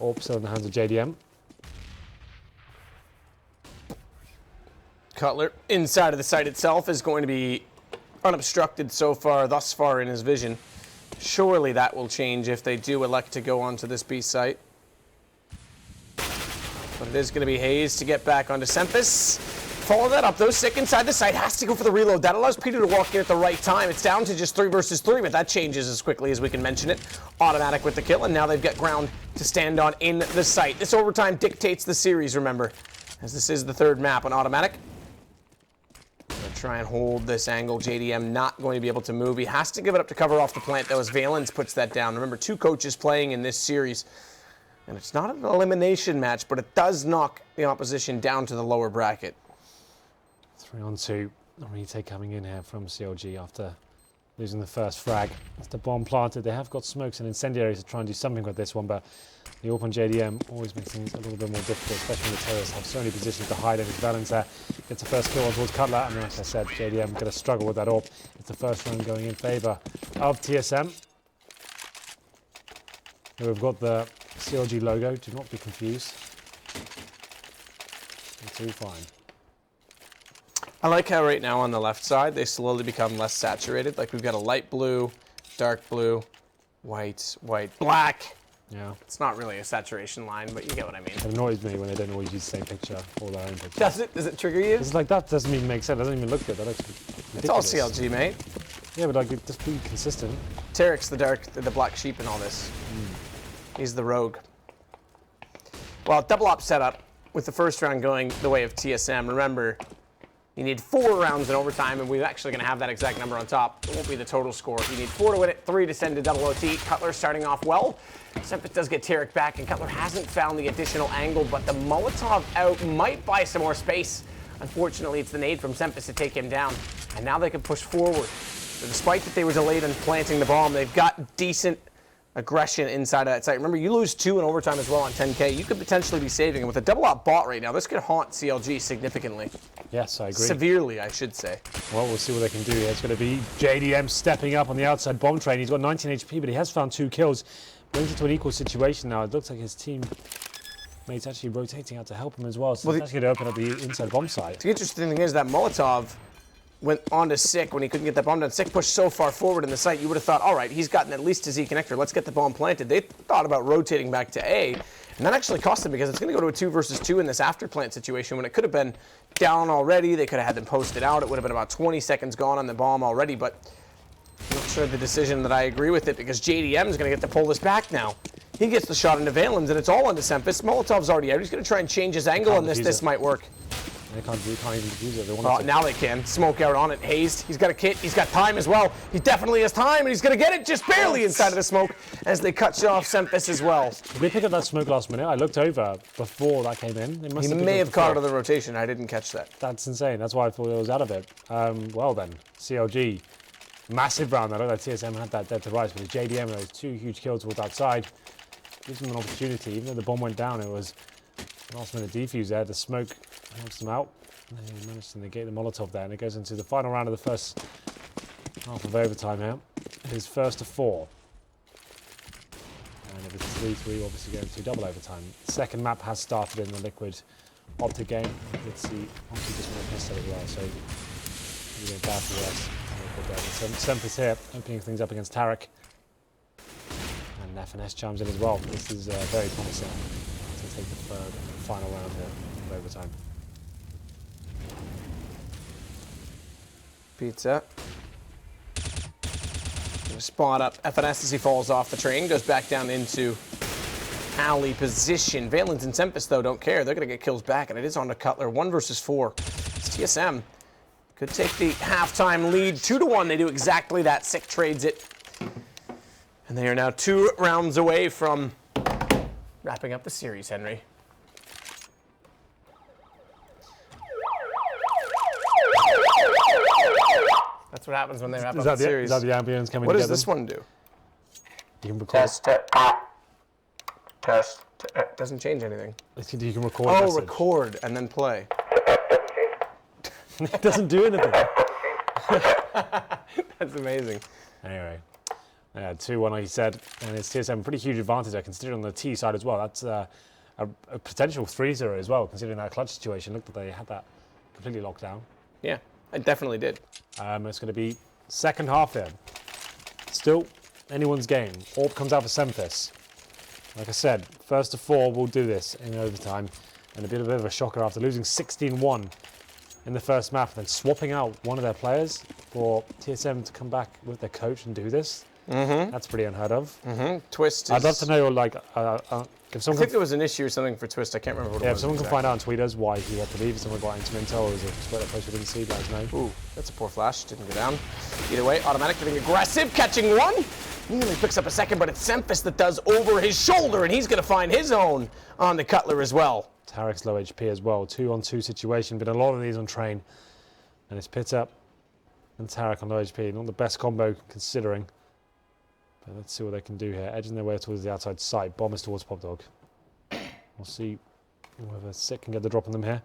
B: Orb still in the hands of JDM.
A: Cutler inside of the site itself is going to be unobstructed thus far in his vision. Surely that will change if they do elect to go onto this B site. But it is going to be hazed to get back onto SEMPHIS. Follow that up though. Sick inside the site has to go for the reload. That allows Pita to walk in at the right time. It's down to just 3 versus 3, but that changes as quickly as we can mention it. Autimatic with the kill, and now they've got ground to stand on in the site. This overtime dictates the series, remember, as this is the 3rd map on Autimatic. Try and hold this angle. JDM not going to be able to move. He has to give it up to cover off the plant, though, as Valens puts that down. Remember, 2 coaches playing in this series. And it's not an elimination match, but it does knock the opposition down to the lower bracket.
B: 3 on 2. A retake coming in here from CLG after losing the first frag. As the bomb planted, they have got smokes and incendiaries to try and do something with this one, but The AWP on JDM always makes things a little bit more difficult, especially when the terrorists have so many positions to hide in. His valens there gets the first kill on towards Cutler, and like I said, JDM going to struggle with that AWP. It's the first round going in favour of TSM. Here we've got the CLG logo, do not be confused. It's all fine.
A: I like how right now on the left side, they slowly become less saturated. Like we've got a light blue, dark blue, white, black.
B: Yeah.
A: It's not really a saturation line, but you get what I mean.
B: It annoys me when they don't always use the same picture or their own picture.
A: Does it? Does it trigger you?
B: It's like that doesn't even make sense. It doesn't even look good. That looks ridiculous.
A: It's all CLG, mate.
B: Yeah, but like just be consistent.
A: Tarik's the black sheep in all this. He's the rogue. Well, double op setup with the first round going the way of TSM. Remember, you need 4 rounds in overtime, and we're actually going to have that exact number on top. It won't be the total score. You need 4 to win it, 3 to send to double OT. Cutler starting off well. SEMPHIS does get Tarik back, and Cutler hasn't found the additional angle, but the Molotov out might buy some more space. Unfortunately, it's the nade from SEMPHIS to take him down, and now they can push forward. So despite that they were delayed in planting the bomb, they've got decent aggression inside of that site. Remember, you lose 2 in overtime as well on 10K. You could potentially be saving. And with a double op bot right now, this could haunt CLG significantly.
B: Yes, I agree.
A: Severely, I should say.
B: Well, we'll see what they can do here. It's going to be JDM stepping up on the outside bomb train. He's got 19 HP, but he has found 2 kills. Brings it to an equal situation now. It looks like his teammates actually rotating out to help him as well. So that's going to open up the inside bomb site.
A: The interesting thing is that Molotov went on to Sick when he couldn't get that bomb done. Sick pushed so far forward in the site, you would have thought, all right, he's gotten at least a Z connector. Let's get the bomb planted. They thought about rotating back to A, and that actually cost them because it's going to go to a 2 versus 2 in this after plant situation when it could have been down already. They could have had them posted out. It would have been about 20 seconds gone on the bomb already, but I'm not sure the decision that I agree with it because JDM is going to get to pull this back now. He gets the shot into valens, and it's all onto SEMPHIS. Molotov's already out. He's going to try and change his angle on this. This might work.
B: They can't even defuse it. They want
A: Well, now they can. Smoke out on it. Hazed. He's got a kit. He's got time as well. He definitely has time, and he's going to get it just barely inside of the smoke as they cut off SEMPHIS as well.
B: Did they pick up that smoke last minute? I looked over before that came in. They must
A: He may have caught it on the rotation. I didn't catch that.
B: That's insane. That's why I thought it was out of it. Well then, CLG. Massive round. I know that TSM had that dead to rights, but the JDM with those 2 huge kills towards outside gives them an opportunity. Even though the bomb went down, it was last minute defuse there. The smoke helps them out. And they managed to negate the Molotov there, and it goes into the final round of the first half of overtime here. It is 1st to 4. And if it's 3-3, obviously going to double overtime. Second map has started in the Liquid Optic game. Let's see, obviously just want to piss as well, so we go bad for the rest. SEMPHIS here, opening things up against Tarik. And FNS chimes in as well. This is very promising to take the final round here of overtime.
A: Pizza. Spot up FNS as he falls off the train, goes back down into alley position. Valens and SEMPHIS, though, don't care. They're going to get kills back, and it is on to Cutler. 1 versus 4. It's TSM. Could take the halftime lead. 2-1. They do exactly that. Sick trades it. And they are now 2 rounds away from wrapping up the series, Henry. That's what happens when they wrap up the series.
B: Is that the ambience coming together?
A: What does this one do?
B: You can record.
A: Test. Doesn't change anything.
B: You can record.
A: Oh, record and then play.
B: It doesn't do anything.
A: That's amazing.
B: Anyway, 2-1, like you said, and it's TSM pretty huge advantage there, considering on the T side as well. That's a potential 3-0 as well, considering that clutch situation. Look that they had that completely locked down.
A: Yeah, I definitely did.
B: It's going to be second half here. Still anyone's game. AWP comes out for SEMPHIS. Like I said, 1st to 4 will do this in overtime, and a bit of a shocker after losing 16-1 in the first map, and then swapping out one of their players for TSM to come back with their coach and do this. That's pretty unheard of.
A: Twist is...
B: I'd love to know, like, if someone...
A: I think there was an issue or something for Twist. I can't remember what it was.
B: If someone can find out and tweet us why he had to leave, if someone got into intel, or is it just what post we didn't see, let us know.
A: Ooh, that's a poor flash. Didn't go down. Either way, autimatic getting aggressive, catching 1. He only picks up a second, but it's SEMPHIS that does over his shoulder, and he's going to find his own on the Cutler as well.
B: Tarik's low HP as well. 2-on-2 situation. Been a lot of these on train. And it's Pita and Tarik on low HP. Not the best combo considering. But let's see what they can do here. Edging their way towards the outside site. Bomb is towards Popdog. We'll see whether Sick can get the drop on them here.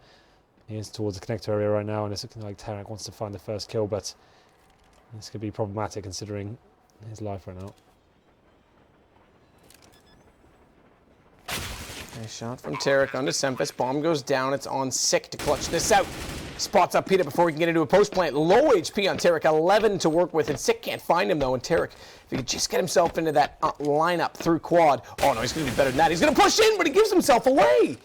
B: He is towards the connector area right now, and it's looking like Tarik wants to find the first kill, but this could be problematic considering his life right now.
A: Nice shot from Tarik onto SEMPHIS. Bomb goes down. It's on Sick to clutch this out. Spots up Pita before he can get into a post plant. Low HP on Tarik, 11 to work with, and Sick can't find him though. And Tarik, if he could just get himself into that lineup through quad. Oh no, he's going to be better than that. He's going to push in, but he gives himself away.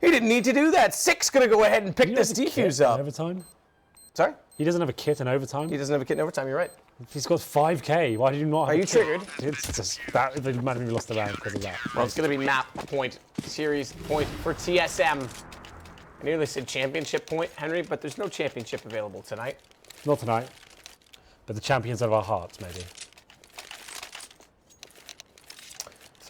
A: He didn't need to do that. Sick's going to go ahead and pick this defuse up.
B: Overtime?
A: Sorry?
B: He doesn't have a kit in overtime?
A: He doesn't have a kit in overtime, you're right.
B: He's got 5k. Why did you not have
A: Are you triggered?
B: It's just that they might have lost the round because of that.
A: Well, it's going to be map point, series point for TSM. I nearly said championship point, Henry, but there's no championship available tonight.
B: Not tonight, but the champions of our hearts, maybe.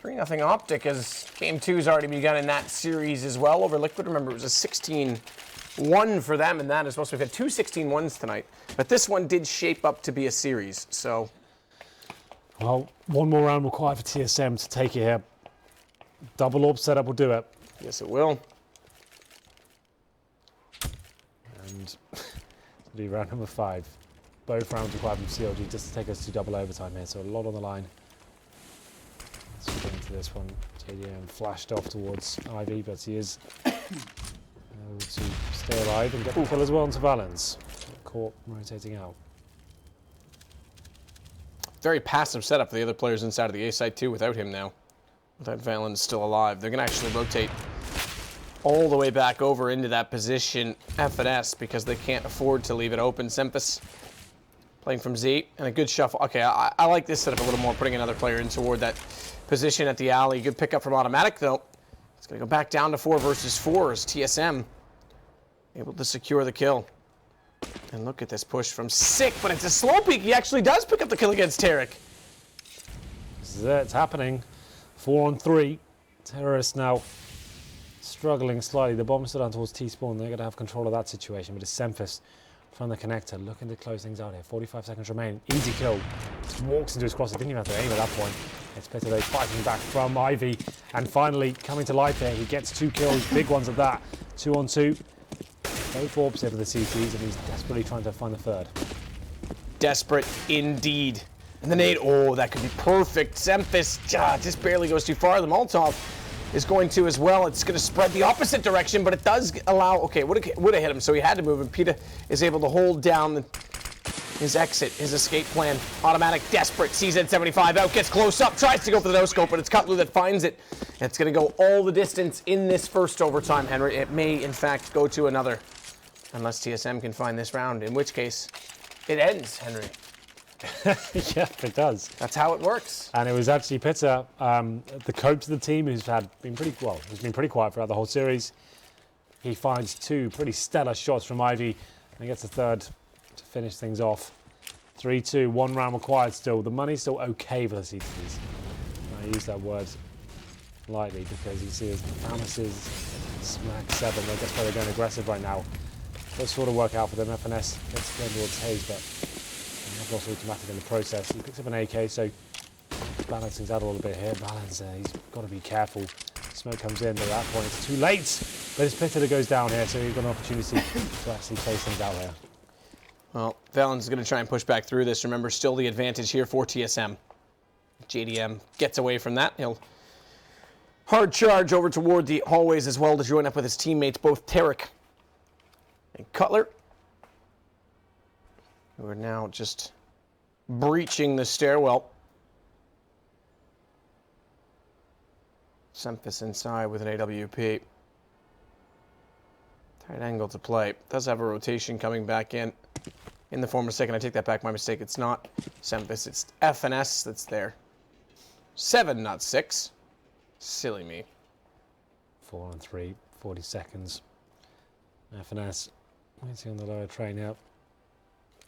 A: 3-0 Optic as Game 2's already begun in that series as well over Liquid. Remember, it was a 16-1 for them in that as well. So we've had two 16-1s tonight. But this one did shape up to be a series, so.
B: Well, one more round required for TSM to take it here. Double orb setup will do it.
A: Yes, it will.
B: And it'll be round number 5. Both rounds required from CLG just to take us to double overtime here. So a lot on the line. Let's get into this one. JDM flashed off towards Ivy, but he is able to stay alive and get the kill as well onto valens. Caught rotating out.
A: Very passive setup for the other players inside of the A site too without him now. Without valens still alive. They're going to actually rotate all the way back over into that position FNS because they can't afford to leave it open. SEMPHIS playing from Z and a good shuffle. Okay, I like this setup a little more, putting another player in toward that position at the alley. Good pickup from autimatic though. It's going to go back down to 4 versus 4 as TSM able to secure the kill. And look at this push from Sick, but it's a slow peek. He actually does pick up the kill against Tarik.
B: This is it, it's happening. 4 on 3. Terrorists now struggling slightly. The bomb's still down towards T-spawn. They're going to have control of that situation, but it's SEMPHIS from the connector looking to close things out here. 45 seconds remain. Easy kill. Just walks into his cross. He didn't even have to aim at that point. It's Pita though fighting back from Ivy. And finally coming to life here. He gets 2 kills. Big ones at that. 2 on 2. Both orbs here for the CTs, and he's desperately trying to find the third.
A: Desperate indeed. And the nade, oh, that could be perfect. SEMPHIS just barely goes too far. The Molotov is going to as well. It's going to spread the opposite direction, but it does allow, okay, would have hit him, so he had to move, and Pita is able to hold down his exit, his escape plan. Autimatic, desperate, CZ75 out, gets close up, tries to go for the no-scope, but it's Cutler that finds it. And it's going to go all the distance in this first overtime, Henry. It may, in fact, go to another, unless TSM can find this round, in which case it ends, Henry.
B: Yeah, it does.
A: That's how it works.
B: And it was actually Pita, the coach of the team, who's been pretty quiet throughout the whole series. He finds 2 pretty stellar shots from Ivy and gets a third to finish things off. 3-2, 1 round required still. The money's still okay for the CTs. I use that word lightly because you see as Promises smack 7. I guess why they're going aggressive right now. Does sort of work out for them. FNS gets going towards hazed, but they've lost autimatic in the process. He picks up an AK, so balance things out a little bit here. Valens, he's got to be careful. Smoke comes in, but at that point it's too late. But it's Pita that goes down here, so he's got an opportunity to actually place things out here.
A: Well, Valens is going to try and push back through this. Remember, still the advantage here for TSM. JDM gets away from that. He'll hard charge over toward the hallways as well to join up with his teammates, both Tarik and Cutler, who are now just breaching the stairwell. SEMPHIS inside with an AWP. Tight angle to play. Does have a rotation coming back in the form of second. I take that back, my mistake. It's not SEMPHIS, it's FNS that's there. 7, not 6. Silly me.
B: 4 on 3, 40 seconds. FNS waiting on the lower train now.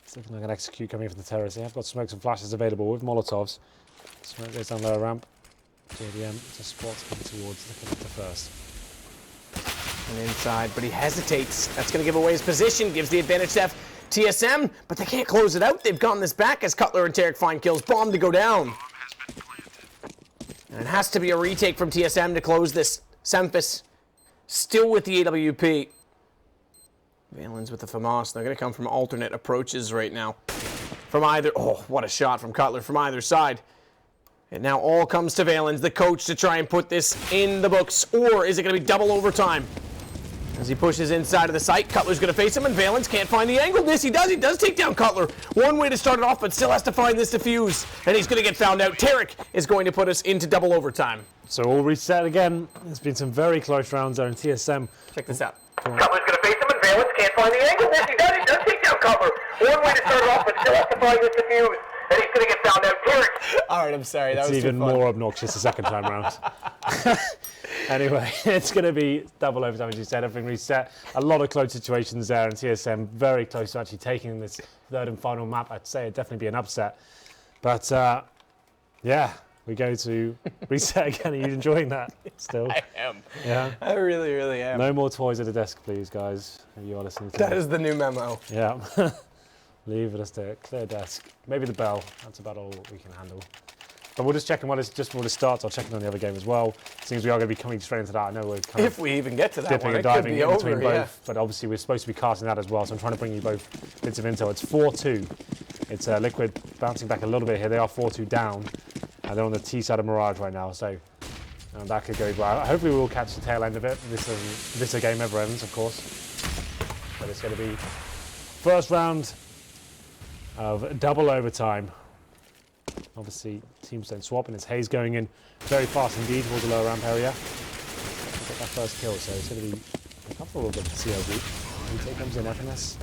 B: It's looking like an execute coming from the terrace. They have got smokes and flashes available with Molotovs. Smoke goes down lower ramp. JDM just spots coming towards the connector first.
A: And inside, but he hesitates. That's going to give away his position, gives the advantage to TSM, but they can't close it out. They've gotten this back as Cutler and Tarik find kills. Bomb to go down. And it has to be a retake from TSM to close this. SEMPHIS still with the AWP. Valens with the FAMAS. They're going to come from alternate approaches right now. From either... Oh, what a shot from Cutler from either side. And now all comes to Valens, the coach, to try and put this in the books. Or is it going to be double overtime? As he pushes inside of the site, Cutler's going to face him, and Valens can't find the angle. He does take down Cutler. One way to start it off, but still has to find this defuse. And he's going to get found out. Tarik is going to put us into double overtime.
B: So we'll reset again. There's been some very close rounds there in TSM.
A: Check this out.
C: Cutler's going to face him, and Valens can't find the angle. He does take down Cutler. One way to start it off, but still has to find this defuse. And he's going to get found out. Tarik.
A: All right, I'm sorry. That
B: it's
A: was
B: even
A: too fun.
B: more obnoxious the second time round. Anyway, it's going to be double overtime, as you said. Everything reset. A lot of close situations there, and TSM very close to actually taking this third and final map. I'd say it'd definitely be an upset. But, yeah, we go to reset again. Are you enjoying that still?
A: I am.
B: Yeah?
A: I really, really am.
B: No more toys at the desk, please, guys. If you are listening to
A: That
B: me.
A: is the new memo.
B: Yeah. Leave it a clear desk. Maybe the bell. That's about all we can handle. But we'll just check in just before this starts. I'll check in on the other game as well. Seems we are going to be coming straight into that. I know we're kind
A: If we even get to that
B: dipping
A: one,
B: and
A: it could
B: diving
A: be
B: in between
A: over,
B: both.
A: yeah.
B: But obviously we're supposed to be casting that as well. So I'm trying to bring you both bits of intel. It's 4-2. It's Liquid bouncing back a little bit here. They are 4-2 down. And they're on the T side of Mirage right now. So that could go well. Hopefully we will catch the tail end of it. This game ever ends, of course. But it's going to be first round of double overtime. Obviously, teams don't swap, and it's hazed going in very fast indeed towards the lower ramp area. Got that first kill, so it's going to be a couple of good for CLG. Retake comes in, FNS.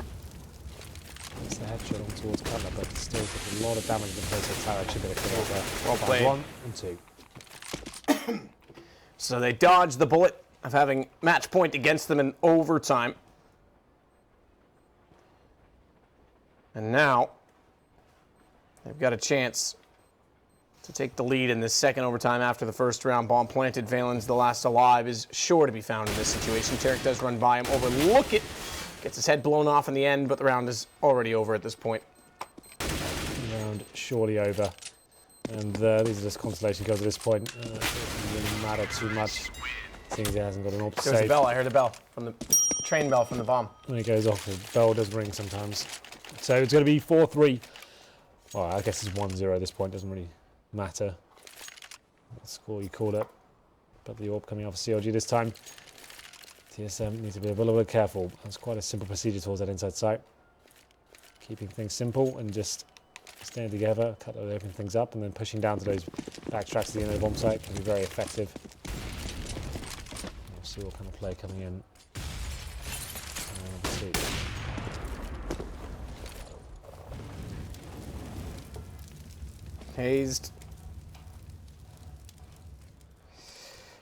B: That's the headshot on towards Cutler, but still took a lot of damage in the process. Tarik should get a kill there.
A: Well played.
B: 1 and 2.
A: So they dodged the bullet of having match point against them in overtime. And now they've got a chance to take the lead in this second overtime after the first round. Bomb planted. Valens, the last alive, is sure to be found in this situation. Tarik does run by him, overlook it, gets his head blown off in the end, but the round is already over at this point.
B: Round surely over. And these are just consolation kills at this point. It doesn't really matter too much, seeing as he hasn't got an AWP to
A: There's
B: save.
A: the bell. I heard a bell from the train bell from the bomb.
B: When it goes off, the bell does ring sometimes. So it's going to be 4-3. Well, I guess it's 1-0 at this point. Doesn't really matter what score you call it. But the AWP coming off CLG this time. TSM needs to be a little bit careful. That's quite a simple procedure towards that inside site. Keeping things simple and just staying together, open things up, and then pushing down to those back tracks at the end of the bomb site can be very effective. We'll see what kind of play coming in. Let's see.
A: Hazed.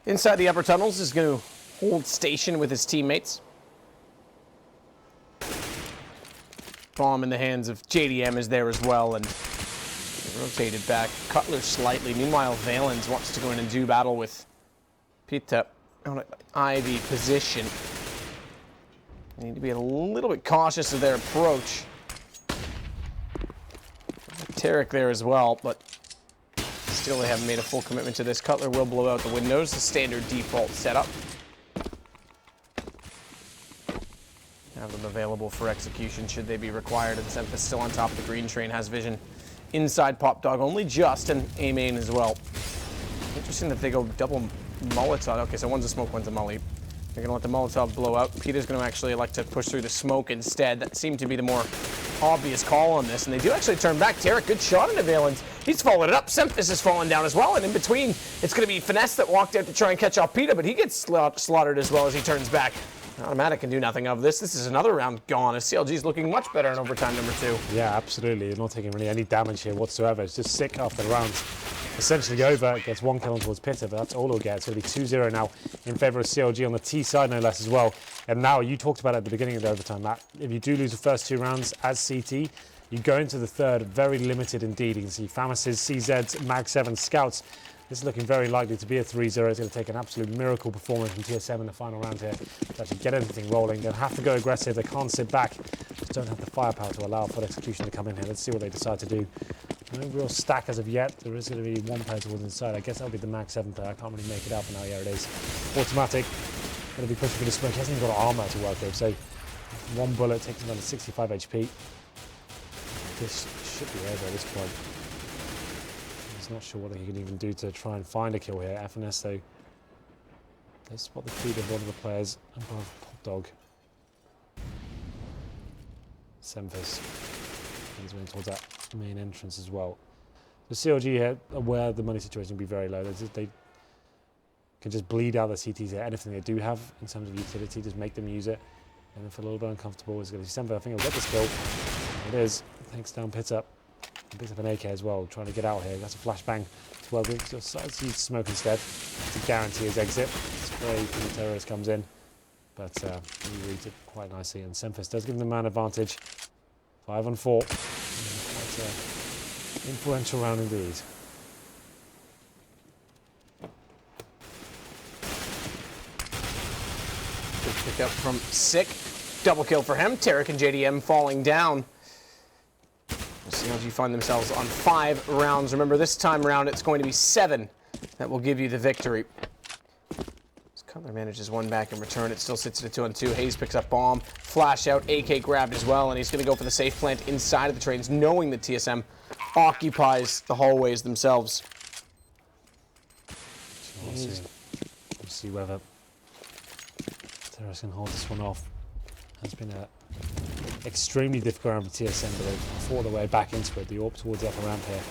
A: Inside the upper tunnels is going to hold station with his teammates. Bomb in the hands of JDM is there as well, and rotated back. Cutler slightly. Meanwhile, Valens wants to go in and do battle with Pita on an Ivy position. They need to be a little bit cautious of their approach. Tarik there as well, but still they haven't made a full commitment to this. Cutler will blow out the windows, the standard default setup. Have them available for execution should they be required, and SEMPHIS still on top of the green train, has vision inside Pop Dog, only just, and A main as well. Interesting that they go double Molotov. Okay, so one's a smoke, one's a molly. They're gonna let the Molotov blow out. Pita's gonna actually elect to push through the smoke instead. That seemed to be the more obvious call on this, and they do actually turn back. Tarik, good shot into Valens. He's followed it up. SEMPHIS has fallen down as well, and in between, it's gonna be FNS that walked out to try and catch off Pita, but he gets slaughtered as well as he turns back. Automatic can do nothing of this. This is another round gone, as CLG's looking much better in overtime number 2.
B: Yeah, absolutely. You're not taking really any damage here whatsoever. It's just sick after the round's essentially over. It gets 1 kill towards Pita, but that's all he'll get. It's going to be 2-0 now in favour of CLG on the T side, no less as well. And now, you talked about it at the beginning of the overtime, Matt. If you do lose the first 2 rounds as CT, you go into the third very limited indeed. You can see FAMAS's, CZ's, Mag 7 scouts This is looking very likely to be a 3-0. It's going to take an absolute miracle performance from TSM in the final round here to actually get everything rolling. They'll have to go aggressive. They can't sit back. Just don't have the firepower to allow full execution to come in here. Let's see what they decide to do. No real stack as of yet. There is going to be one player towards inside. I guess that'll be the Mag 7 player. I can't really make it out for now. Yeah, it is. Autimatic. Going to be pushing for the smoke. He hasn't even got armor to work with. So one bullet takes him down to 65 HP. This should be over at this point. He's not sure what he can even do to try and find a kill here. FNS though, they spot the feed of one of the players above Pop Dog. SEMPHIS. He's going towards that main entrance as well. The CLG here, aware the money situation will be very low. They can just bleed out the CTs here. Anything they do have in terms of utility, just make them use it. And if a little bit uncomfortable, it's going to be SEMPHIS. I think he'll get this kill. It is. Thanks down Pita. Picks up an AK as well, trying to get out here. That's a flashbang as well. Decides to use smoke instead to guarantee his exit. Spray from the terrorist comes in, but he reads it quite nicely. And SEMPHIS does give them the man advantage. 5 on 4. Quite an influential round indeed.
A: Good pick up from Sick. Double kill for him. Tarik and JDM falling down. CLG find themselves on 5 rounds. Remember, this time around, it's going to be 7 that will give you the victory. Cutler manages one back in return. It still sits at a 2-on-2. Hazed picks up bomb. Flash out. AK grabbed as well, and he's going to go for the safe plant inside of the trains, knowing that TSM occupies the hallways themselves.
B: We'll see whether Terrace can hold this one off. It's been a extremely difficult round for TSM, but they've fought their way back into it. The AWP towards the upper ramp here.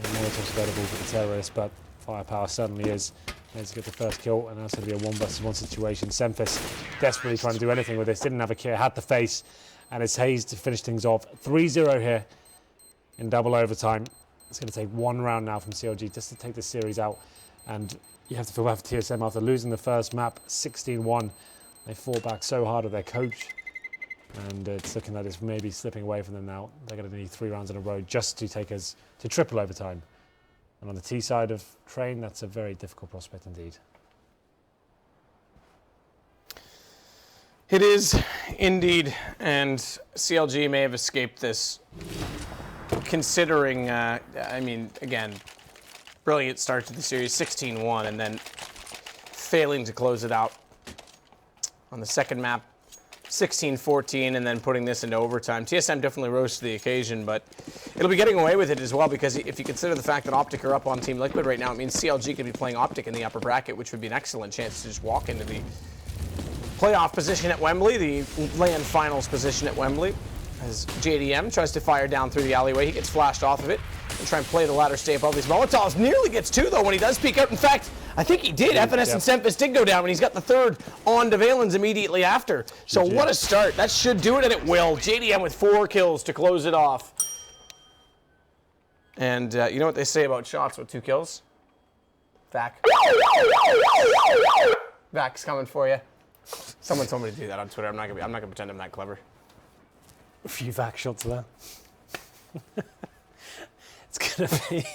B: Molotov's available for the terrorists, but firepower certainly is. There's to get the first kill, and that's going to be a 1-versus-1 situation. SEMPHIS desperately trying to do anything with this. Didn't have a kill, had the face, and it's Hazed to finish things off. 3-0 here in double overtime. It's going to take 1 round now from CLG just to take the series out, and you have to feel bad for TSM after losing the first map 16-1. They fought back so hard at their coach, and it's looking like it's maybe slipping away from them now. They're going to need 3 rounds in a row just to take us to triple overtime. And on the T side of Train, that's a very difficult prospect indeed.
A: It is indeed, and CLG may have escaped this, considering, I mean, again, brilliant start to the series, 16-1, and then failing to close it out on the second map, 16-14, and then putting this into overtime. TSM definitely rose to the occasion, but it'll be getting away with it as well, because if you consider the fact that Optic are up on Team Liquid right now, it means CLG could be playing Optic in the upper bracket, which would be an excellent chance to just walk into the playoff position at Wembley, the LAN finals position at Wembley. As JDM tries to fire down through the alleyway, he gets flashed off of it and try and play the ladder, stay above these Molotovs. Nearly gets 2 though when he does peek out. In fact, I think he did. FNS and SEMPHIS did go down, and he's got the 3rd on to valens immediately after. So what a start. That should do it, and it will. JDM with 4 kills to close it off. And you know what they say about shots with 2 kills? Vac. Vac's coming for you. Someone told me to do that on Twitter. I'm not gonna pretend I'm that clever.
B: A few vac shots there. It's gonna be.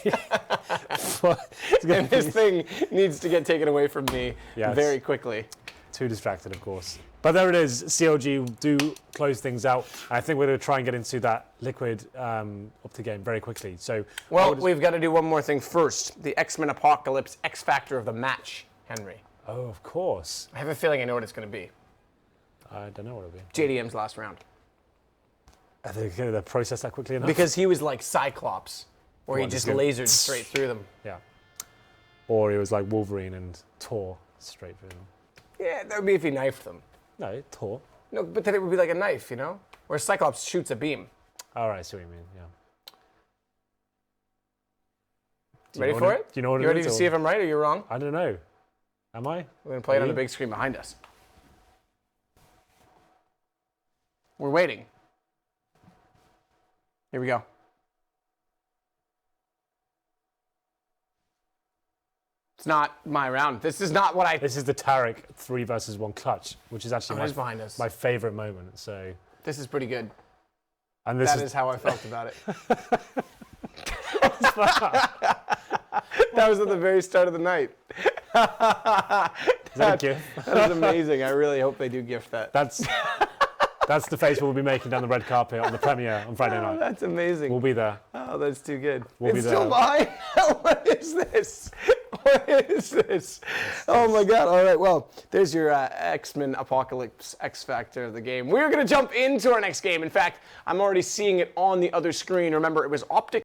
A: And this thing needs to get taken away from me very quickly.
B: Too distracted, of course. But there it is. CLG do close things out. I think we're going to try and get into that Liquid up to game very quickly. So,
A: well, we've got to do one more thing first. The X-Men Apocalypse X Factor of the match, Henry.
B: Oh, of course.
A: I have a feeling I know what it's going to be.
B: I don't know what it'll be.
A: JDM's last round.
B: Are they going to process that quickly enough?
A: Because he was like Cyclops, where he just lasered straight through them.
B: Yeah. Or he was like Wolverine and tore straight through them.
A: Yeah, that would be if he knifed them.
B: No, tore.
A: No, but then it would be like a knife, you know? Where Cyclops shoots a beam.
B: All right, I see what you mean, yeah.
A: Ready for it?
B: Do you know what it is?
A: You ready to see if I'm right or you're wrong?
B: I don't know. Am I?
A: We're going to play it on the big screen behind us. We're waiting. Here we go. It's not my round. This is not what I...
B: This is the Tarik 3-versus-1 clutch, which is actually
A: behind us.
B: My favorite moment. So
A: this is pretty good.
B: And this
A: is how I felt about it. That was at the very start of the night.
B: Is that a GIF?
A: That is amazing. I really hope they do gift that.
B: That's the face we'll be making down the red carpet on the premiere on Friday night.
A: That's amazing.
B: We'll be there.
A: Oh, that's too good.
B: We'll be
A: It's still
B: there.
A: behind. What is this? What is this? Oh my God. All right. Well, there's your X-Men Apocalypse X Factor of the game. We're going to jump into our next game. In fact, I'm already seeing it on the other screen. Remember, it was Optic